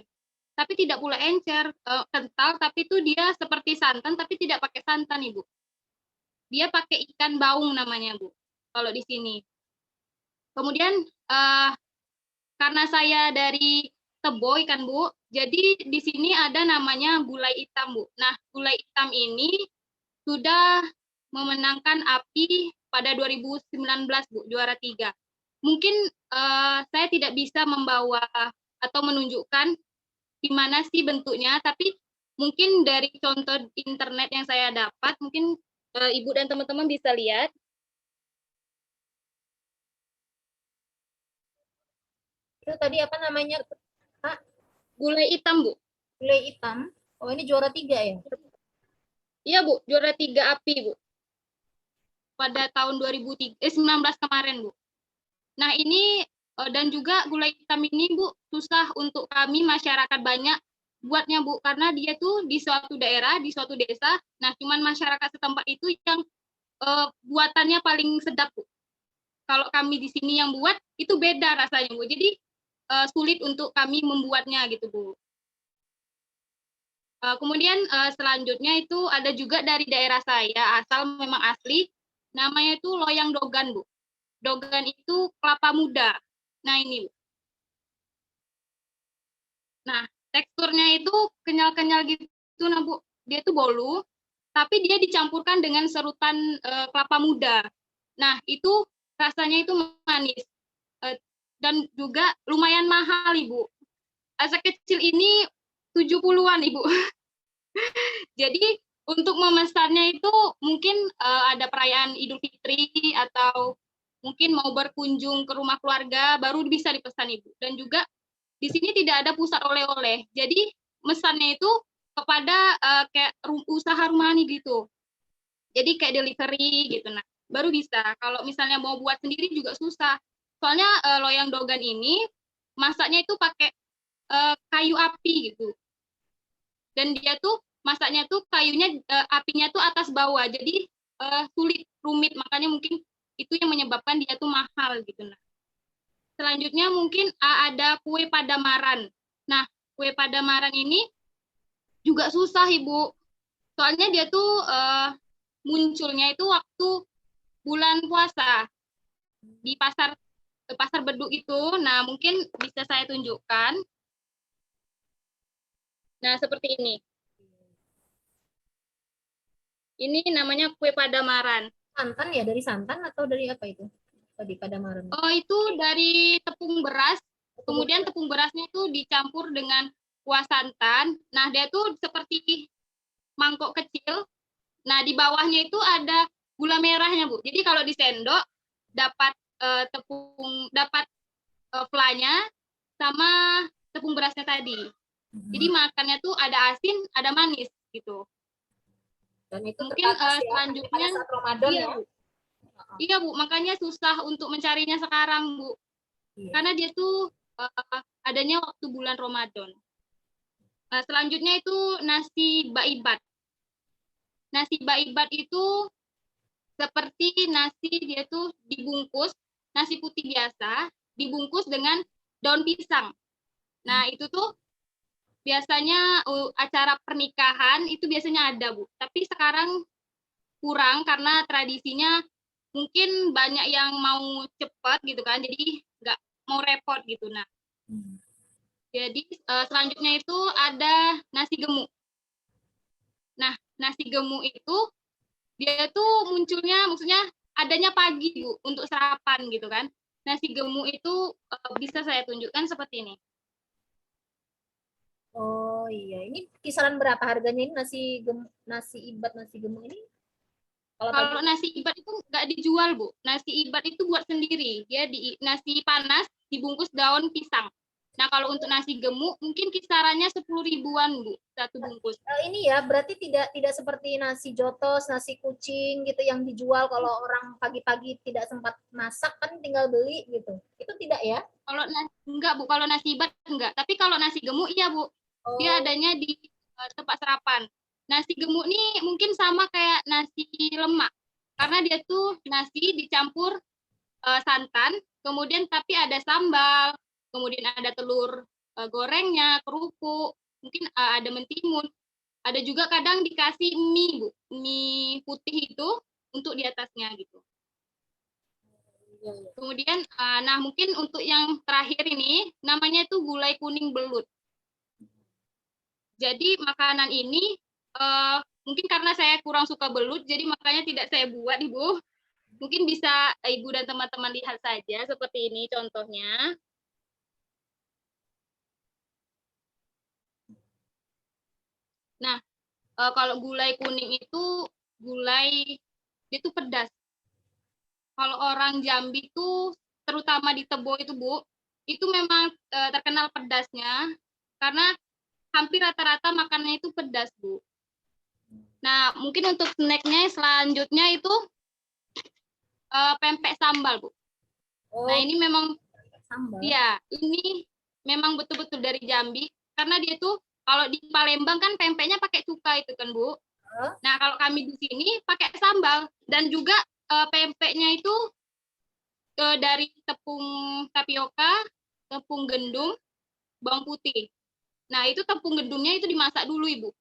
tapi tidak pula encer kental, tapi itu dia seperti santan, tapi tidak pakai santan, Ibu. Dia pakai ikan baung namanya, Bu, kalau di sini. Kemudian karena saya dari Teboy kan, Bu, jadi di sini ada namanya gulai hitam, Bu. Nah, gulai hitam ini sudah memenangkan API pada 2019, Bu, juara 3. Mungkin saya tidak bisa membawa atau menunjukkan di mana sih bentuknya, tapi mungkin dari contoh internet yang saya dapat, mungkin Ibu dan teman-teman bisa lihat. Itu tadi apa namanya, Pak? Gulai hitam, Bu. Gulai hitam. Oh, ini juara 3 ya? Iya, Bu, juara 3 API, Bu. Pada tahun 2019 kemarin, Bu. Nah, ini dan juga gulai hitam ini, Bu, susah untuk kami masyarakat banyak buatnya, Bu, karena dia tuh di suatu daerah, di suatu desa. Nah, cuman masyarakat setempat itu yang buatannya paling sedap, Bu. Kalau kami di sini yang buat itu beda rasanya, Bu. Jadi sulit untuk kami membuatnya gitu, Bu. Kemudian selanjutnya itu ada juga dari daerah saya, asal memang asli, namanya itu loyang dogan, Bu. Dogan itu kelapa muda. Nah, ini, Bu. Nah, teksturnya itu kenyal-kenyal gitu, nah, Bu. Dia itu bolu, tapi dia dicampurkan dengan serutan kelapa muda. Nah, itu rasanya itu manis. Dan juga lumayan mahal, Ibu. Sekecil ini 70-an, Ibu. Jadi untuk memesannya itu mungkin ada perayaan Idul Fitri atau mungkin mau berkunjung ke rumah keluarga baru bisa dipesan, Ibu. Dan juga di sini tidak ada pusat oleh-oleh. Jadi mesannya itu kepada kayak usaha rumahan gitu. Jadi kayak delivery gitu. Nah, baru bisa. Kalau misalnya mau buat sendiri juga susah. Soalnya loyang dogan ini masaknya itu pakai kayu api gitu. Dan dia tuh masaknya tuh kayunya apinya tuh atas bawah, jadi sulit, rumit, makanya mungkin itu yang menyebabkan dia tuh mahal gitu. Nah, selanjutnya mungkin ada kue padamaran. Nah, kue padamaran ini juga susah, Ibu, soalnya dia tuh munculnya itu waktu bulan puasa di pasar beduk itu. Nah, mungkin bisa saya tunjukkan. Nah, seperti ini. Ini namanya kue padamaran. Santan ya, dari santan atau dari apa itu? Tadi padamaran. Oh, itu dari tepung beras. Kemudian tepung berasnya itu dicampur dengan kuah santan. Nah, dia tuh seperti mangkok kecil. Nah, di bawahnya itu ada gula merahnya, Bu. Jadi kalau di sendok dapat dapat flanya sama tepung berasnya tadi. Jadi makannya tuh ada asin, ada manis gitu. Dan itu mungkin selanjutnya pada saat Ramadan, iya, ya? Bu. Iya, Bu, makanya susah untuk mencarinya sekarang, Bu. Iya. Karena dia tuh adanya waktu bulan Ramadan. Selanjutnya itu nasi baibat. nasi baibat itu seperti nasi dia tuh dibungkus, nasi putih biasa, dibungkus dengan daun pisang. Nah, itu tuh biasanya acara pernikahan itu biasanya ada, Bu. Tapi sekarang kurang karena tradisinya mungkin banyak yang mau cepat gitu kan, jadi nggak mau repot gitu. Nah, jadi selanjutnya itu ada nasi gemuk. Nah, nasi gemuk itu dia tuh munculnya, maksudnya adanya pagi, Bu, untuk sarapan gitu kan. Nasi gemuk itu bisa saya tunjukkan seperti ini. Oh iya, ini kisaran berapa harganya ini nasi ibat nasi gemuk ini? Kalau nasi ibat itu nggak dijual, Bu. Nasi ibat itu buat sendiri. Dia nasi panas dibungkus daun pisang. Nah, kalau untuk nasi gemuk mungkin kisarannya 10 ribuan, Bu, satu bungkus. Ini ya, berarti tidak seperti nasi jotos, nasi kucing gitu yang dijual kalau orang pagi-pagi tidak sempat masak kan tinggal beli gitu. Itu tidak ya? Kalau enggak, Bu, kalau nasi ibat enggak. Tapi kalau nasi gemuk iya, Bu. Dia adanya di tempat sarapan. Nasi gemuk nih mungkin sama kayak nasi lemak. Karena dia tuh nasi dicampur santan, kemudian tapi ada sambal, kemudian ada telur gorengnya, kerupuk, mungkin ada mentimun. Ada juga kadang dikasih mie, Bu. Mie putih itu untuk di atasnya gitu. Kemudian, nah mungkin untuk yang terakhir ini, namanya itu gulai kuning belut. Jadi makanan ini, mungkin karena saya kurang suka belut, jadi makanya tidak saya buat, Ibu. Mungkin bisa Ibu dan teman-teman lihat saja seperti ini contohnya. Nah, kalau gulai kuning itu, gulai itu pedas. Kalau orang Jambi itu, terutama di Tebo itu, Bu, itu memang terkenal pedasnya, karena hampir rata-rata makanannya itu pedas, Bu. Nah, mungkin untuk snacknya selanjutnya itu pempek sambal, Bu. Nah, ini memang, ya, ini memang betul-betul dari Jambi, karena dia tuh, kalau di Palembang kan pempeknya pakai cuka itu kan, Bu. Nah, kalau kami di sini pakai sambal, dan juga pempeknya itu dari tepung tapioka, tepung gendum, bawang putih. Nah, itu tepung gendumnya itu dimasak dulu, Ibu.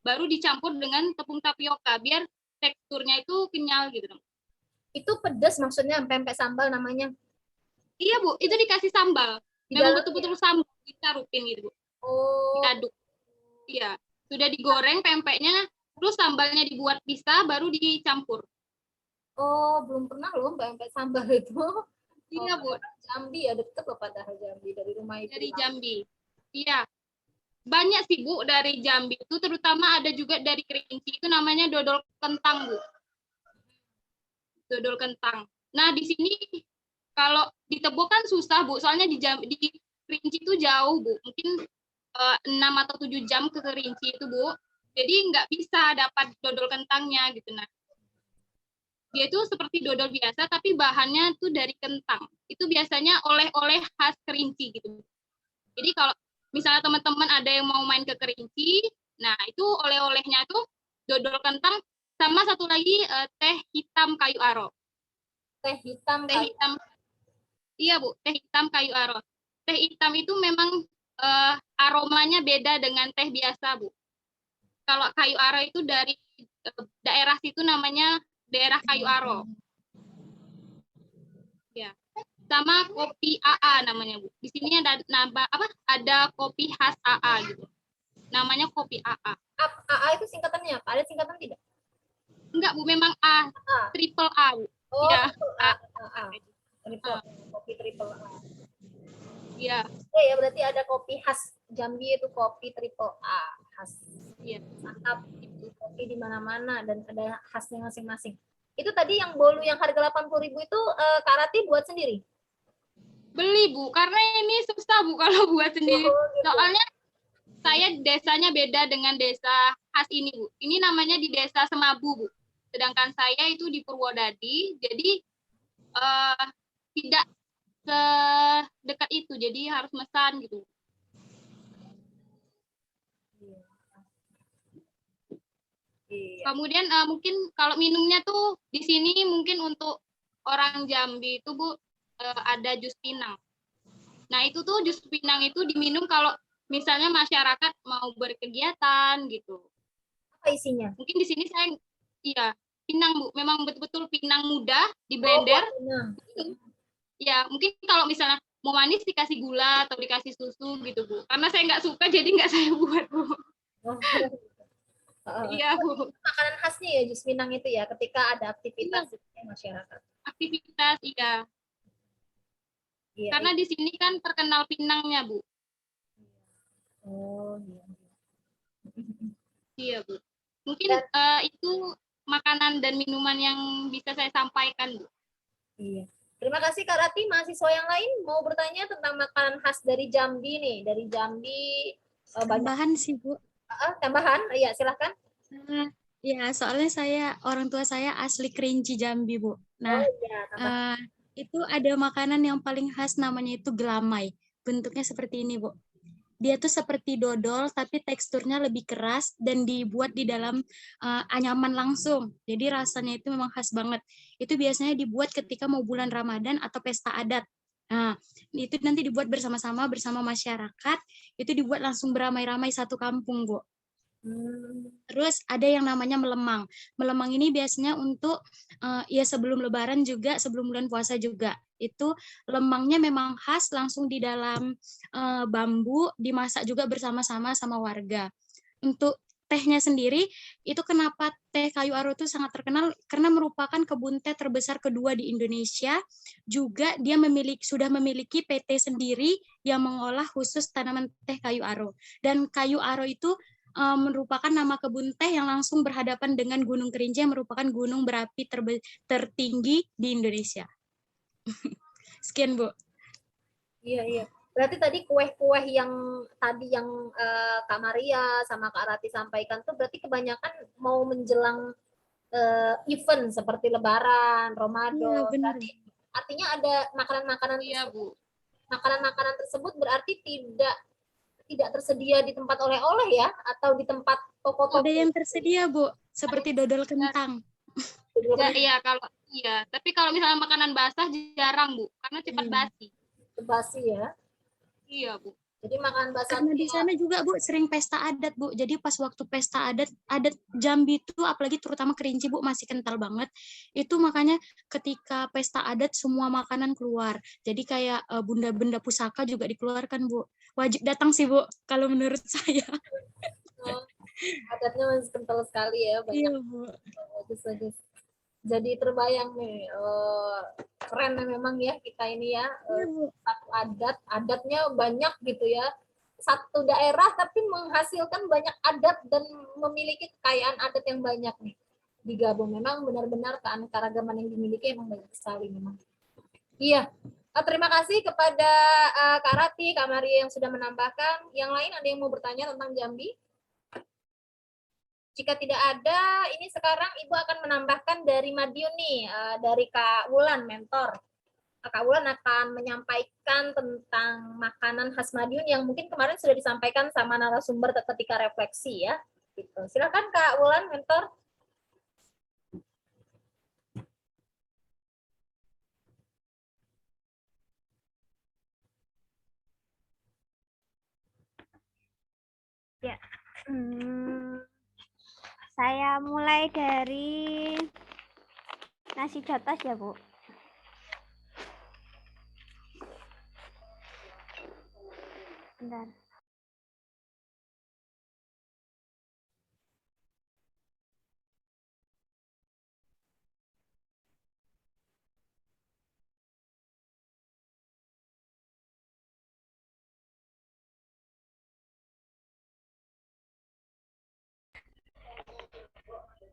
Baru dicampur dengan tepung tapioka, biar teksturnya itu kenyal gitu. Itu pedas maksudnya pempek sambal namanya? Iya, Bu. Itu dikasih sambal. Memang betul-betul sambal dicarupin gitu, Bu. Oh. Diaduk. Iya. Sudah digoreng pempeknya, terus sambalnya dibuat pisah, baru dicampur. Oh, belum pernah loh pempek sambal itu. Iya, Bu. Jambi ya, deket loh padahal Jambi dari rumah itu. Dari Jambi. Iya. Banyak sih, Bu, dari Jambi itu, terutama ada juga dari Kerinci, itu namanya dodol kentang, Bu. Dodol kentang. Nah, di sini kalau di Tebo kan susah, Bu, soalnya di Kerinci itu jauh, Bu. Mungkin 6 atau 7 jam ke Kerinci itu, Bu. Jadi nggak bisa dapat dodol kentangnya gitu. Nah, dia itu seperti dodol biasa, tapi bahannya tuh dari kentang. Itu biasanya oleh-oleh khas Kerinci gitu. Jadi kalau misalnya teman-teman ada yang mau main ke Kerinci, nah itu oleh-olehnya tuh dodol kentang sama satu lagi teh hitam kayu aro. Teh hitam Iya, Bu, teh hitam kayu aro. Teh hitam itu memang aromanya beda dengan teh biasa, Bu. Kalau kayu aro itu dari daerah situ namanya daerah kayu aro. Ya. Sama kopi AA namanya, Bu. Di sini ada kopi khas AA gitu. Namanya kopi AA. AA itu singkatannya apa? Ada singkatan tidak? Enggak, Bu, memang A. Triple A, Bu. Oh, ya. A. Kopi triple A. Iya. Oh ya, berarti ada kopi khas Jambi itu kopi triple A khas. Iya. Mantap. Kopi di mana-mana dan ada khasnya masing-masing. Itu tadi yang bolu yang harga 80.000 itu Kak Rati buat sendiri? Beli, Bu, karena ini susah, Bu, kalau buat sendiri. Soalnya saya desanya beda dengan desa khas ini, Bu. Ini namanya di desa Semabu, Bu. Sedangkan saya itu di Purwodadi, jadi tidak sedekat itu, jadi harus mesan gitu. Iya. Kemudian mungkin kalau minumnya tuh di sini mungkin untuk orang Jambi itu Bu ada jus pinang. Nah itu tuh jus pinang itu diminum kalau misalnya masyarakat mau berkegiatan gitu. Apa isinya? Mungkin di sini saya iya pinang Bu, memang betul-betul pinang muda di blender. Ya mungkin kalau misalnya mau manis dikasih gula atau dikasih susu gitu Bu. Karena saya nggak suka jadi nggak saya buat Bu. Iya Bu. Makanan khasnya ya jus pinang itu ya ketika ada aktivitas masyarakat. Aktivitas iya. Iya, Karena di sini kan terkenal pinangnya Bu. Oh iya. Iya Bu. Mungkin itu makanan dan minuman yang bisa saya sampaikan Bu. Iya. Terima kasih Kak Rati. Mahasiswa yang lain mau bertanya tentang makanan khas dari Jambi nih. Dari Jambi Tambahan sih Bu. Tambahan? Iya silahkan. Ya, soalnya orang tua saya asli Kerinci Jambi Bu. Nah, itu ada makanan yang paling khas namanya itu gelamai. Bentuknya seperti ini Bu. Dia tuh seperti dodol tapi teksturnya lebih keras dan dibuat di dalam anyaman langsung. Jadi rasanya itu memang khas banget. Itu biasanya dibuat ketika mau bulan Ramadan atau pesta adat. Nah, itu nanti dibuat bersama-sama bersama masyarakat. Itu dibuat langsung beramai-ramai satu kampung, Bu. Terus ada yang namanya melemang. Melemang ini biasanya untuk ya sebelum Lebaran juga, sebelum bulan puasa juga. Itu lemangnya memang khas langsung di dalam bambu, dimasak juga bersama-sama sama warga. Untuk tehnya sendiri, itu kenapa teh kayu aro itu sangat terkenal karena merupakan kebun teh terbesar kedua di Indonesia. Juga dia sudah memiliki PT sendiri yang mengolah khusus tanaman teh kayu aro. Dan kayu aro itu merupakan nama kebun teh yang langsung berhadapan dengan Gunung Kerinci yang merupakan gunung berapi tertinggi di Indonesia. Sekian Bu. Iya. Berarti tadi kue-kue yang tadi yang Kak Maria sama Kak Rati sampaikan tuh berarti kebanyakan mau menjelang event seperti Lebaran, Ramadan. Iya, benar. Berarti artinya ada makanan-makanan Bu. Makanan-makanan tersebut berarti tidak tersedia di tempat oleh-oleh ya atau di tempat toko-toko. Ada yang tersedia Bu, seperti dodol kentang. Tapi kalau misalnya makanan basah jarang Bu, karena cepat basi. Basi ya. Iya Bu. Jadi makanan basah. Karena di sana juga Bu sering pesta adat Bu. Jadi pas waktu pesta adat Jambi itu apalagi terutama Kerinci Bu masih kental banget. Itu makanya ketika pesta adat semua makanan keluar. Jadi kayak benda-benda pusaka juga dikeluarkan Bu. Wajib datang sih Bu kalau menurut saya. Adatnya masih kental sekali ya, banyak. Iya Bu. Bagus. Jadi terbayang nih, keren memang ya kita ini ya, satu adatnya banyak gitu ya, satu daerah tapi menghasilkan banyak adat dan memiliki kekayaan adat yang banyak nih, digabung memang benar-benar keanekaragaman yang dimiliki memang banyak sekali memang. Iya, terima kasih kepada Kak Rati, Kak Maria yang sudah menambahkan. Yang lain ada yang mau bertanya tentang Jambi? Jika tidak ada, ini sekarang Ibu akan menambahkan dari Madiun nih, dari Kak Wulan, mentor. Kak Wulan akan menyampaikan tentang makanan khas Madiun yang mungkin kemarin sudah disampaikan sama narasumber ketika refleksi ya. Gitu. Silakan Kak Wulan, mentor. Ya. Saya mulai dari nasi jotos ya Bu. Bentar.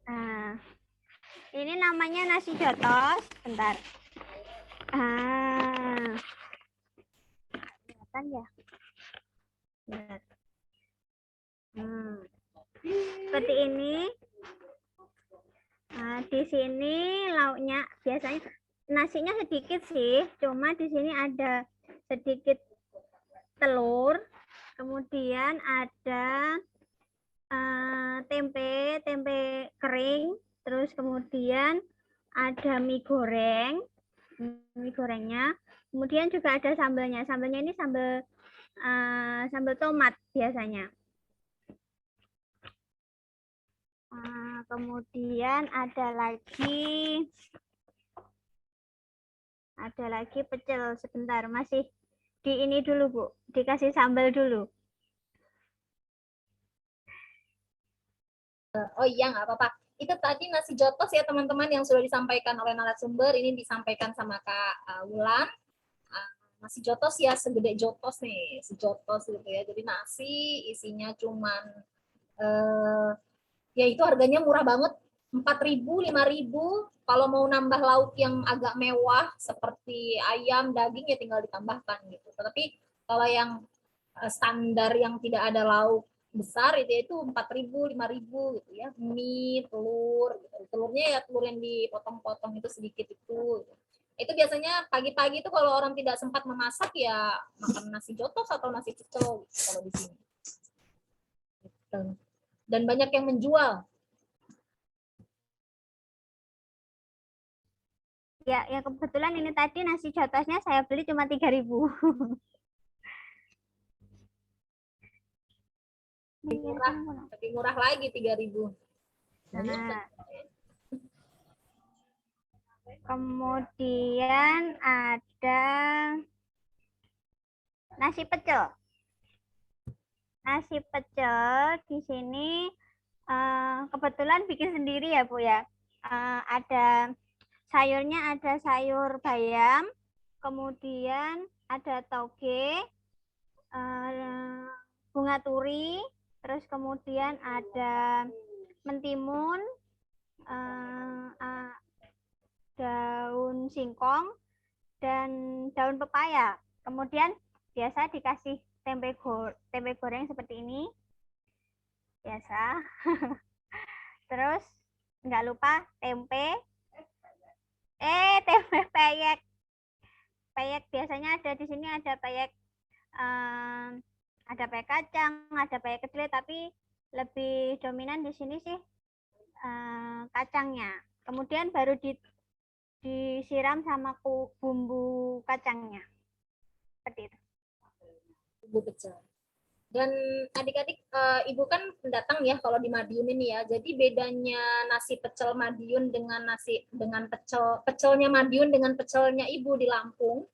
Nah, ini namanya nasi jotos. Bentar. Kelihatan ya? Bentar. Seperti ini. Nah, di sini lauknya biasanya nasinya sedikit sih, cuma di sini ada sedikit telur, kemudian ada tempe kering, terus kemudian ada mie gorengnya, kemudian juga ada sambalnya. Sambalnya ini sambal tomat biasanya. Kemudian ada lagi pecel. Sebentar, masih di ini dulu Bu, dikasih sambal dulu. Oh iya, nggak apa-apa. Itu tadi nasi jotos ya teman-teman yang sudah disampaikan oleh narasumber. Ini disampaikan sama Kak Wulan. Nasi jotos ya segede jotos nih, sejotos gitu ya. Jadi nasi isinya cuman ya itu harganya murah banget, 4.000, 5.000. Kalau mau nambah lauk yang agak mewah seperti ayam, daging ya tinggal ditambahkan gitu. Tapi kalau yang standar yang tidak ada lauk besar itu 4.000, 5.000 gitu ya. Mie, telur gitu. Telurnya ya telur yang dipotong-potong itu sedikit itu. Itu biasanya pagi-pagi itu kalau orang tidak sempat memasak ya makan nasi jotos atau nasi pecel gitu, kalau di sini. Gitu. Dan banyak yang menjual. Ya kebetulan ini tadi nasi jotosnya saya beli cuma 3.000. Lebih murah lagi 3.000. Nah. Kemudian ada nasi pecel. Nasi pecel di sini kebetulan bikin sendiri ya Bu ya. Ada sayurnya, ada sayur bayam, kemudian ada toge, bunga turi, terus kemudian ada mentimun, daun singkong, dan daun pepaya. Kemudian biasa dikasih tempe goreng seperti ini. Biasa. Terus nggak lupa tempe peyek. Peyek biasanya ada di sini, ada peyek kacang, ada peyek kedelai, tapi lebih dominan di sini sih kacangnya. Kemudian baru disiram sama bumbu kacangnya. Seperti itu. Bumbu pecel. Dan adik-adik, Ibu kan pendatang ya kalau di Madiun ini ya. Jadi bedanya nasi pecel Madiun dengan pecelnya Madiun dengan pecelnya Ibu di Lampung,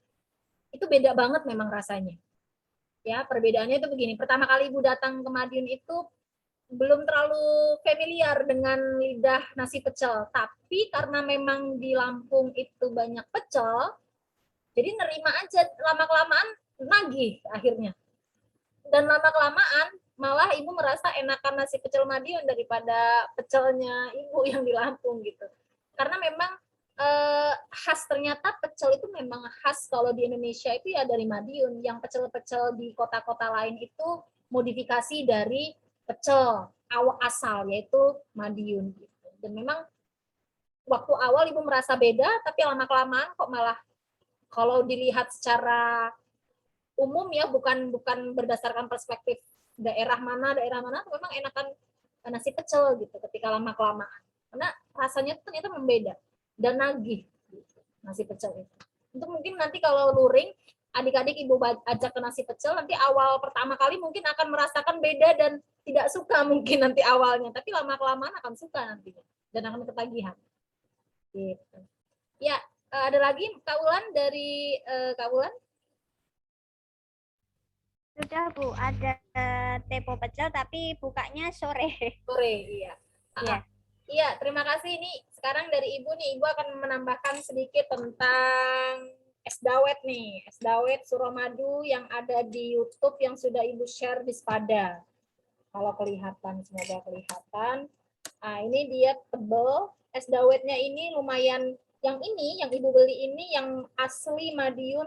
itu beda banget memang rasanya. Ya, perbedaannya itu begini. Pertama kali Ibu datang ke Madiun itu belum terlalu familiar dengan lidah nasi pecel, tapi karena memang di Lampung itu banyak pecel, jadi nerima aja, lama-kelamaan nagih akhirnya. Dan lama-kelamaan malah Ibu merasa enakan nasi pecel Madiun daripada pecelnya Ibu yang di Lampung gitu. Karena memang khas, ternyata pecel itu memang khas kalau di Indonesia itu ya dari Madiun. Yang pecel-pecel di kota-kota lain itu modifikasi dari pecel asal, yaitu Madiun gitu. Dan memang waktu awal Ibu merasa beda, tapi lama-kelamaan kok malah kalau dilihat secara umum ya, bukan berdasarkan perspektif daerah mana, memang enakan nasi pecel gitu ketika lama-kelamaan. Karena rasanya ternyata membeda dan nagih gitu, nasi pecel itu. Untuk mungkin nanti kalau luring, adik-adik Ibu ajak ke nasi pecel, nanti awal pertama kali mungkin akan merasakan beda dan tidak suka mungkin nanti awalnya, tapi lama-kelamaan akan suka nantinya dan akan ketagihan. Gitu. Ya, ada lagi Kak Wulan dari Kak Wulan? Sudah Bu, ada tepo pecel tapi bukanya sore. Sore, iya. Iya. Iya, terima kasih. Ini sekarang dari Ibu nih, Ibu akan menambahkan sedikit tentang es dawet nih. Es dawet Suramadu yang ada di YouTube yang sudah Ibu share di Spada. Kalau kelihatan, semoga kelihatan. Nah, ini dia tebel. Es dawetnya ini lumayan, yang Ibu beli ini yang asli Madiun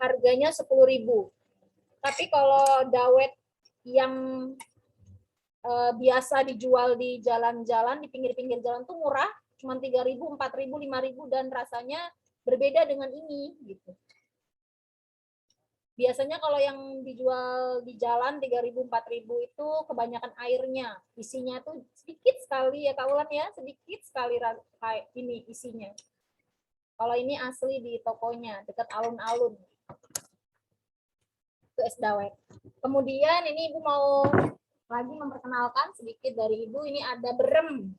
harganya 10.000. Tapi kalau dawet yang biasa dijual di jalan-jalan, di pinggir-pinggir jalan tuh murah, cuma 3.000, 4.000, 5.000, dan rasanya berbeda dengan ini gitu. Biasanya kalau yang dijual di jalan 3.000 4.000 itu kebanyakan airnya. Isinya tuh sedikit sekali ya Kak Ulan ya, sedikit sekali ini isinya. Kalau ini asli di tokonya dekat alun-alun. Itu es dawet. Kemudian ini Ibu mau lagi memperkenalkan sedikit dari Ibu. Ini ada berem.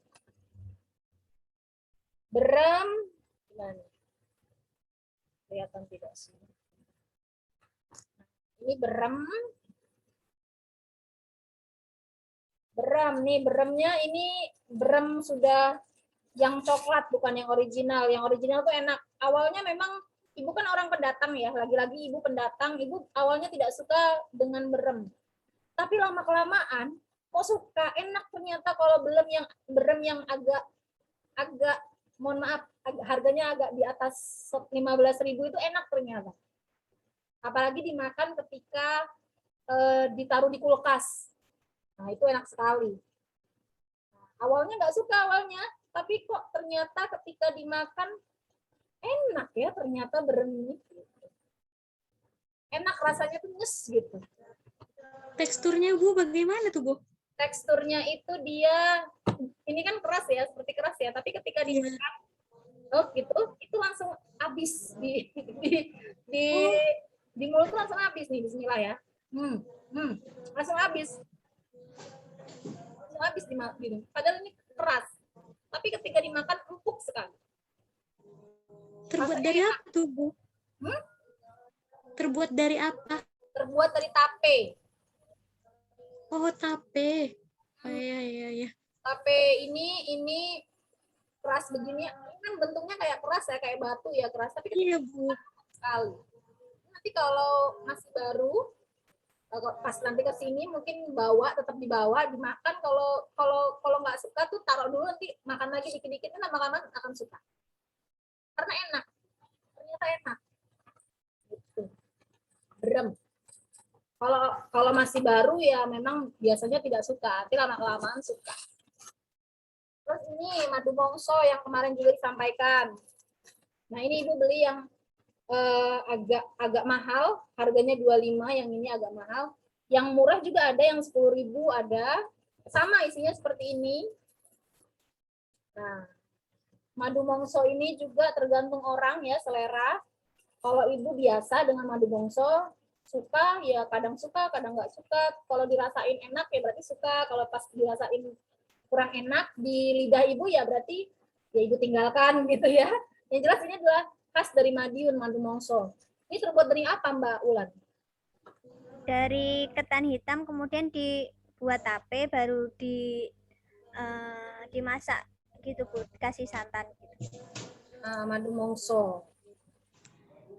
Berem gimana? Kelihatan tidak sih? Ini berem. Berem nih, beremnya ini berem sudah yang coklat, bukan yang original. Yang original tuh enak. Awalnya memang Ibu kan orang pendatang ya, lagi-lagi Ibu pendatang, Ibu awalnya tidak suka dengan berem. Tapi lama-kelamaan kok suka, enak ternyata kalau berem yang agak mohon maaf, harganya agak di atas 15.000 itu enak ternyata. Apalagi dimakan ketika ditaruh di kulkas. Nah, itu enak sekali. Nah, awalnya nggak suka tapi kok ternyata ketika dimakan enak ya, ternyata berem ini. Enak rasanya tuh nyes gitu. Teksturnya Bu bagaimana tuh Bu? Teksturnya itu dia, ini kan keras ya, seperti keras ya, tapi ketika dimakan, gitu, itu langsung habis di mulut langsung habis nih, bismillah ya. Langsung habis di padahal ini keras, tapi ketika dimakan empuk sekali. Terbuat dari apa tuh Bu? Terbuat dari apa? Terbuat dari tape. Oh, tape. Oh, iya. Tape ini keras begini, kan bentuknya kayak keras ya, kayak batu ya, keras, tapi iya Bu sekali. Nanti kalau masih baru, pas nanti ke sini mungkin tetap dibawa, dimakan. Kalau nggak suka tuh taruh dulu, nanti makan lagi dikit-dikit, kan lama-lama akan suka. Karena enak, ternyata enak. Gitu. Berem. Kalau masih baru ya memang biasanya tidak suka, tapi lama-kelamaan suka. Terus ini madu mongso yang kemarin juga disampaikan. Nah, ini Ibu beli yang agak mahal, harganya 25, yang ini agak mahal. Yang murah juga ada, yang 10.000 ada. Sama isinya seperti ini. Nah, madu mongso ini juga tergantung orang ya, selera. Kalau Ibu biasa dengan madu mongso, suka ya kadang suka, kadang nggak suka. Kalau dirasain enak ya berarti suka. Kalau pas dirasain kurang enak di lidah Ibu ya berarti ya Ibu tinggalkan gitu ya. Yang jelas ini adalah khas dari Madiun, madu mongso. Ini terbuat dari apa Mbak Ulan? Dari ketan hitam, kemudian dibuat tape, baru dimasak gitu Bu, dikasih santan. Madu mongso.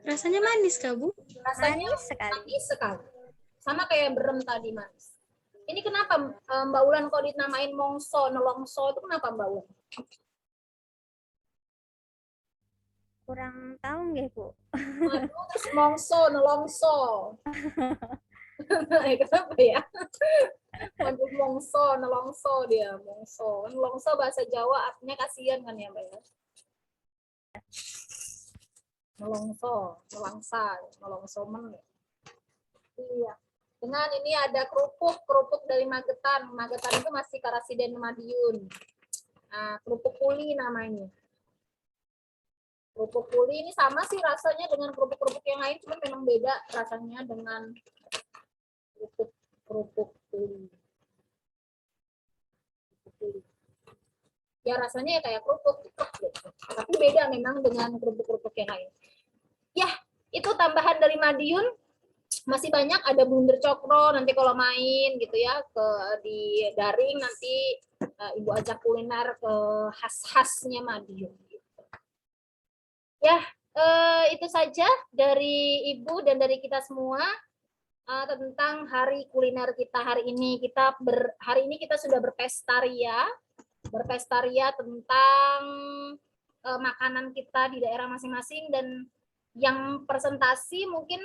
Rasanya manis kah Bu? Rasanya manis sekali. Sama kayak berem tadi manis. Ini kenapa Mbak Ulan kok dinamain mongso, nelongso itu kenapa Mbak Ulan? Kurang tahu nggih Bu. Terus mongso, nelongso. Kenapa ya? Waduh, mongso, nelongso dia, mongso. Nelongso bahasa Jawa artinya kasihan kan ya Mbak ya? Nelongso, nelangsa, nelongsomen. Iya. Dengan ini ada kerupuk dari Magetan. Magetan itu masih Karasiden Madiun. Nah, kerupuk kuli namanya. Kerupuk kuli ini sama sih rasanya dengan kerupuk-kerupuk yang lain, cuma memang beda rasanya dengan kerupuk kuli. Ya rasanya ya kayak kerupuk, gitu. Tapi beda memang dengan kerupuk-kerupuk yang lain. Ya, itu tambahan dari Madiun. Masih banyak, ada blunder cokro nanti kalau main gitu ya di daring, nanti Ibu ajak kuliner ke khas-khasnya Madiun. Ya, itu saja dari Ibu dan dari kita semua tentang hari kuliner kita hari ini. Hari ini kita sudah berpestaria tentang makanan kita di daerah masing-masing, dan yang presentasi mungkin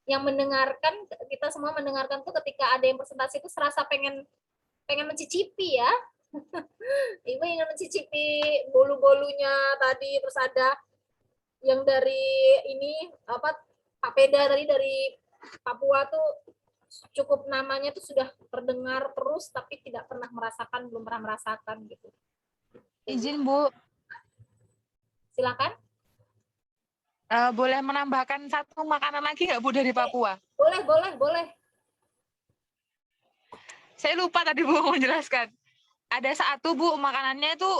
yang mendengarkan, kita semua mendengarkan tuh ketika ada yang presentasi itu serasa pengen mencicipi ya. Ibu ingin mencicipi bolu-bolunya tadi, terus ada yang dari ini Pak Peda tadi dari Papua tuh cukup namanya tuh sudah terdengar terus, tapi tidak pernah merasakan, belum pernah merasakan gitu. Izin Bu, Silakan. boleh menambahkan satu makanan lagi nggak Bu dari Papua? Boleh. Saya lupa tadi Bu mau menjelaskan. Ada satu Bu makanannya itu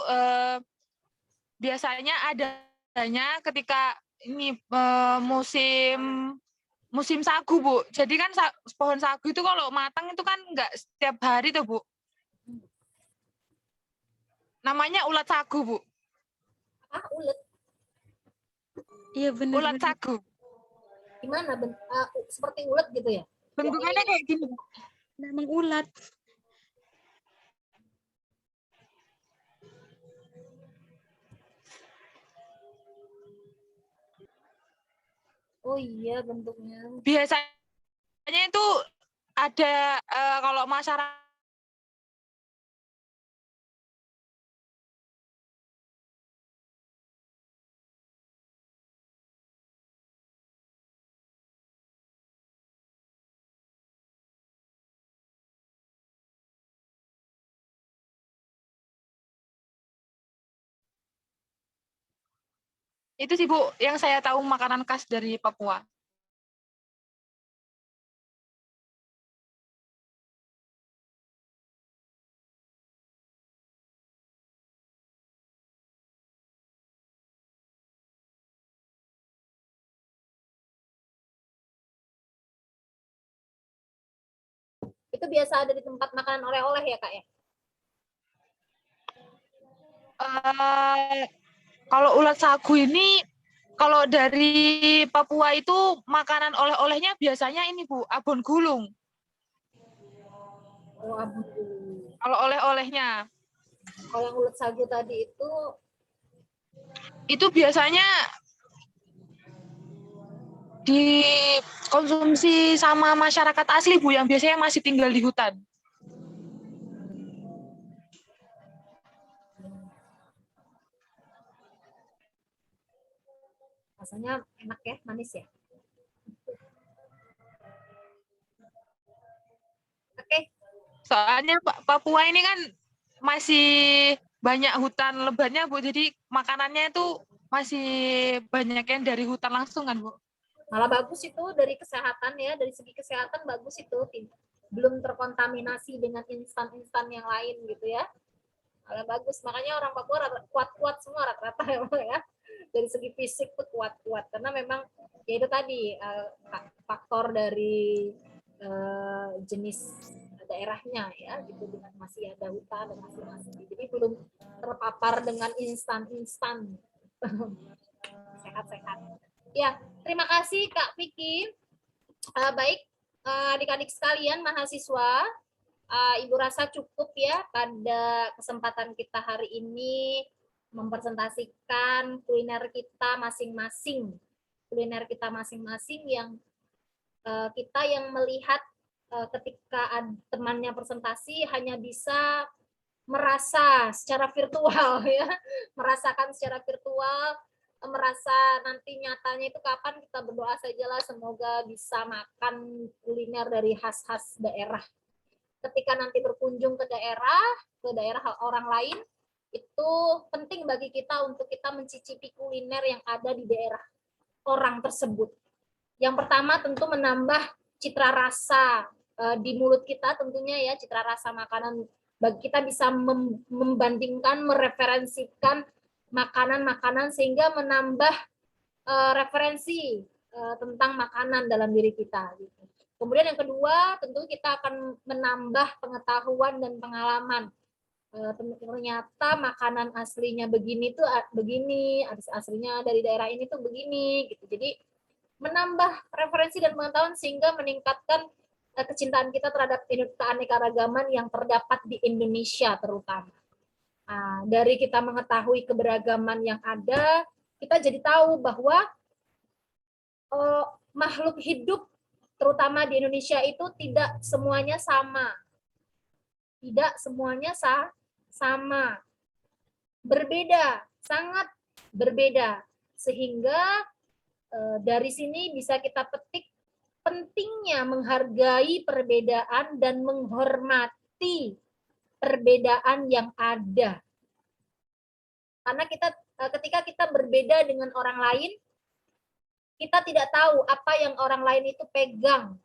biasanya adanya ketika ini musim sagu Bu. Jadi kan pohon sagu itu kalau matang itu kan nggak setiap hari tuh Bu. Namanya ulat sagu Bu. Ulet. Iya benar. Ulat sagu. Gimana? Seperti ulet gitu ya? Bentukannya kayak gini. Memang ulat. Oh iya bentuknya. Biasanya itu ada kalau masyarakat itu sih Bu yang saya tahu makanan khas dari Papua. Itu biasa ada di tempat makanan oleh-oleh ya Kak ya? Kalau ulat sagu ini, kalau dari Papua itu makanan oleh-olehnya biasanya ini Bu, abon gulung. Oh, abon gulung. Kalau oleh-olehnya. Kalau yang ulat sagu tadi itu biasanya dikonsumsi sama masyarakat asli Bu, yang biasanya masih tinggal di hutan. rasanya enak ya, manis ya. Oke. Soalnya Papua ini kan masih banyak hutan lebatnya Bu, jadi makanannya itu masih banyak yang dari hutan langsung kan Bu. Malah bagus itu dari kesehatan ya, dari segi kesehatan bagus itu, belum terkontaminasi dengan instan-instan yang lain gitu ya. Malah bagus, makanya orang Papua kuat-kuat semua rata-rata ya. Dari segi fisik tuh kuat-kuat, karena memang ya itu tadi faktor dari jenis daerahnya ya, gitu, dengan masih ada hutan dan masih jadi belum terpapar dengan instan-instan. Sehat-sehat. Ya, terima kasih Kak Vicky. Baik, adik-adik sekalian mahasiswa, Ibu rasa cukup ya pada kesempatan kita hari ini mempresentasikan kuliner kita masing-masing. Kuliner kita masing-masing yang kita yang melihat ketika temannya presentasi hanya bisa merasa secara virtual ya, merasakan secara virtual, merasa nanti nyatanya itu kapan, kita berdoa sajalah semoga bisa makan kuliner dari khas-khas daerah. Ketika nanti berkunjung ke daerah orang lain, itu penting bagi kita untuk kita mencicipi kuliner yang ada di daerah orang tersebut. Yang pertama tentu menambah citra rasa di mulut kita tentunya ya, citra rasa makanan. Bagi kita bisa membandingkan, mereferensikan makanan-makanan sehingga menambah referensi tentang makanan dalam diri kita. Gitu. Kemudian yang kedua, tentu kita akan menambah pengetahuan dan pengalaman. Ternyata makanan aslinya begini tuh begini, aslinya dari daerah ini tuh begini, gitu. Jadi menambah referensi dan pengetahuan sehingga meningkatkan kecintaan kita terhadap keanekaragaman yang terdapat di Indonesia terutama. Nah, dari kita mengetahui keberagaman yang ada, kita jadi tahu bahwa makhluk hidup terutama di Indonesia itu tidak semuanya sama. Tidak semuanya sama. Berbeda, sangat berbeda. Sehingga dari sini bisa kita petik pentingnya menghargai perbedaan dan menghormati perbedaan yang ada. Karena ketika kita berbeda dengan orang lain, kita tidak tahu apa yang orang lain itu pegang,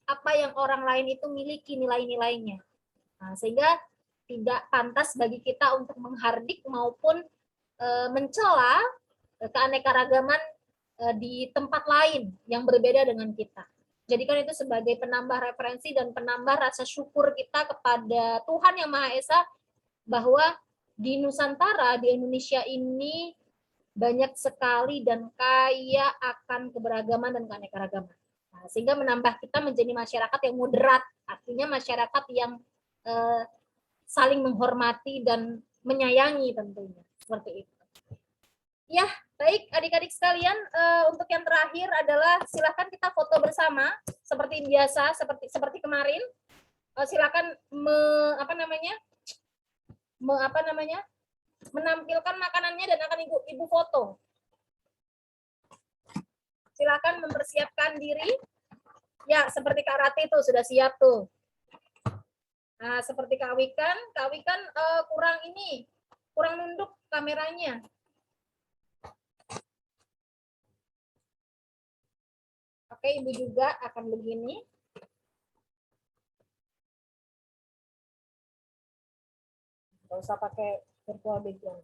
apa yang orang lain itu miliki nilai-nilainya. Nah, sehingga tidak pantas bagi kita untuk menghardik maupun mencela keanekaragaman di tempat lain yang berbeda dengan kita. Jadikan itu sebagai penambah referensi dan penambah rasa syukur kita kepada Tuhan Yang Maha Esa bahwa di Nusantara, di Indonesia ini banyak sekali dan kaya akan keberagaman dan keanekaragaman. Nah, sehingga menambah kita menjadi masyarakat yang moderat, artinya masyarakat yang saling menghormati dan menyayangi tentunya. Seperti itu. Ya, baik adik-adik sekalian, untuk yang terakhir adalah silakan kita foto bersama seperti biasa, seperti kemarin. Silakan menampilkan makanannya dan akan ibu foto. Silakan mempersiapkan diri. Ya, seperti Kak Rati tuh sudah siap tuh. Nah, seperti Kak Wikan kurang nunduk kameranya. Oke, Ibu juga akan begini. Nggak usah pakai virtual background.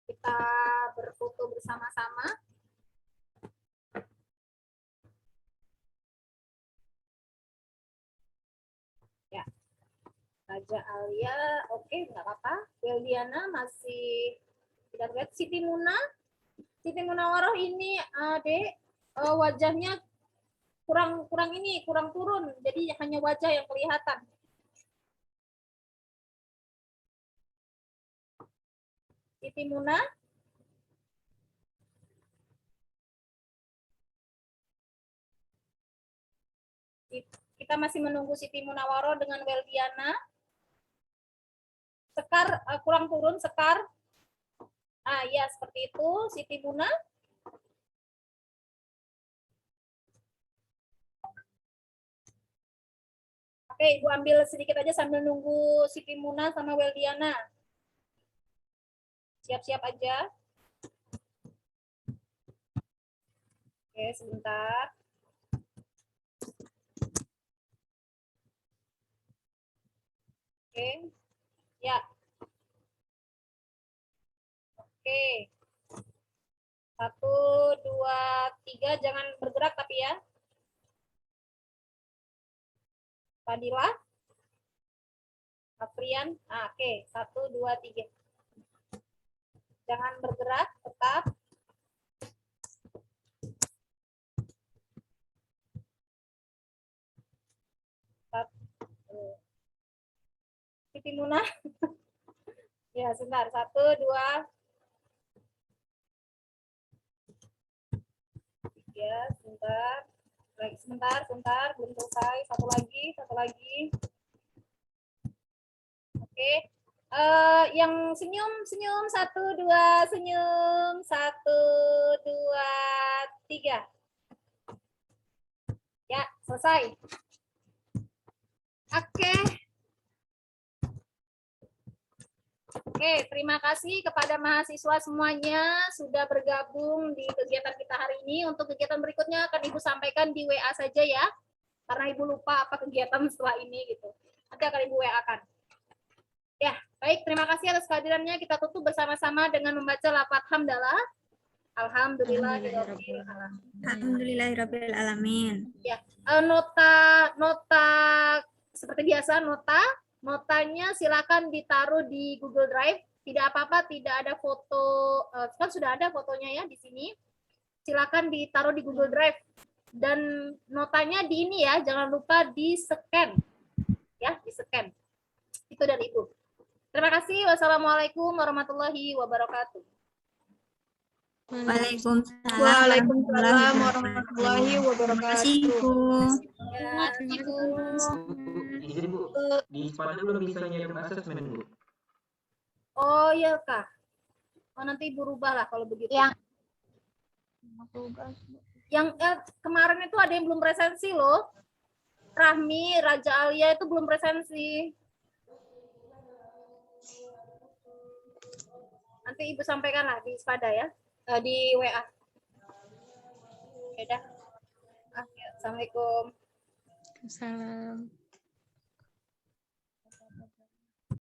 Kita berfoto bersama-sama. Ya, Raja Alia, oke, nggak apa-apa. Weldiana masih tidak lihat. Siti Munawaroh ini, Dek, wajahnya kurang turun, jadi hanya wajah yang kelihatan. Siti Muna. Kita masih menunggu Siti Munawaroh dengan Weldiana. Sekar kurang turun, Sekar. Ya, seperti itu, Siti Muna. Oke, Ibu ambil sedikit aja sambil nunggu Siti Muna sama Weldiana. Siap-siap aja. Oke, sebentar. Oke. Ya. Oke. 1, 2, 3. Jangan bergerak tapi ya. Fadila. Afrian. Oke. 1, 2, 3. Jangan bergerak, tetap. Siti Muna. Ya, sebentar. 1, 2, 3. Sebentar. Belum selesai. Satu lagi. Oke. Yang senyum 1, 2, senyum 1, 2, 3. Ya, selesai. Oke, terima kasih kepada mahasiswa semuanya sudah bergabung di kegiatan kita hari ini. Untuk kegiatan berikutnya akan Ibu sampaikan di WA saja ya, karena Ibu lupa apa kegiatan setelah ini gitu. Nanti akan Ibu WA-kan. Ya, baik, terima kasih atas kehadirannya. Kita tutup bersama-sama dengan membaca lafaz hamdalah. Alhamdulillahirabbil alamin. Ya, nota seperti biasa notanya silakan ditaruh di Google Drive. Tidak apa-apa, tidak ada foto, kan sudah ada fotonya ya di sini. Silakan ditaruh di Google Drive dan notanya di ini ya, jangan lupa di-scan. Ya, di-scan. Itu dari Ibu. Terima kasih. Wassalamualaikum warahmatullahi wabarakatuh. Waalaikumsalam Waalaikumsalam warahmatullahi wabarakatuh. Ya, Izin Bu, di Spada belum bisa nyiapin asesmen Bu. oh iya Kak. Oh, nanti Ibu rubah lah kalau begitu. Yang kemarin itu ada yang belum presensi loh. Rahmi, Raja Alia itu belum presensi. Nanti Ibu sampaikan lah di Spada ya, di WA. Ya udah. Assalamualaikum. Salam.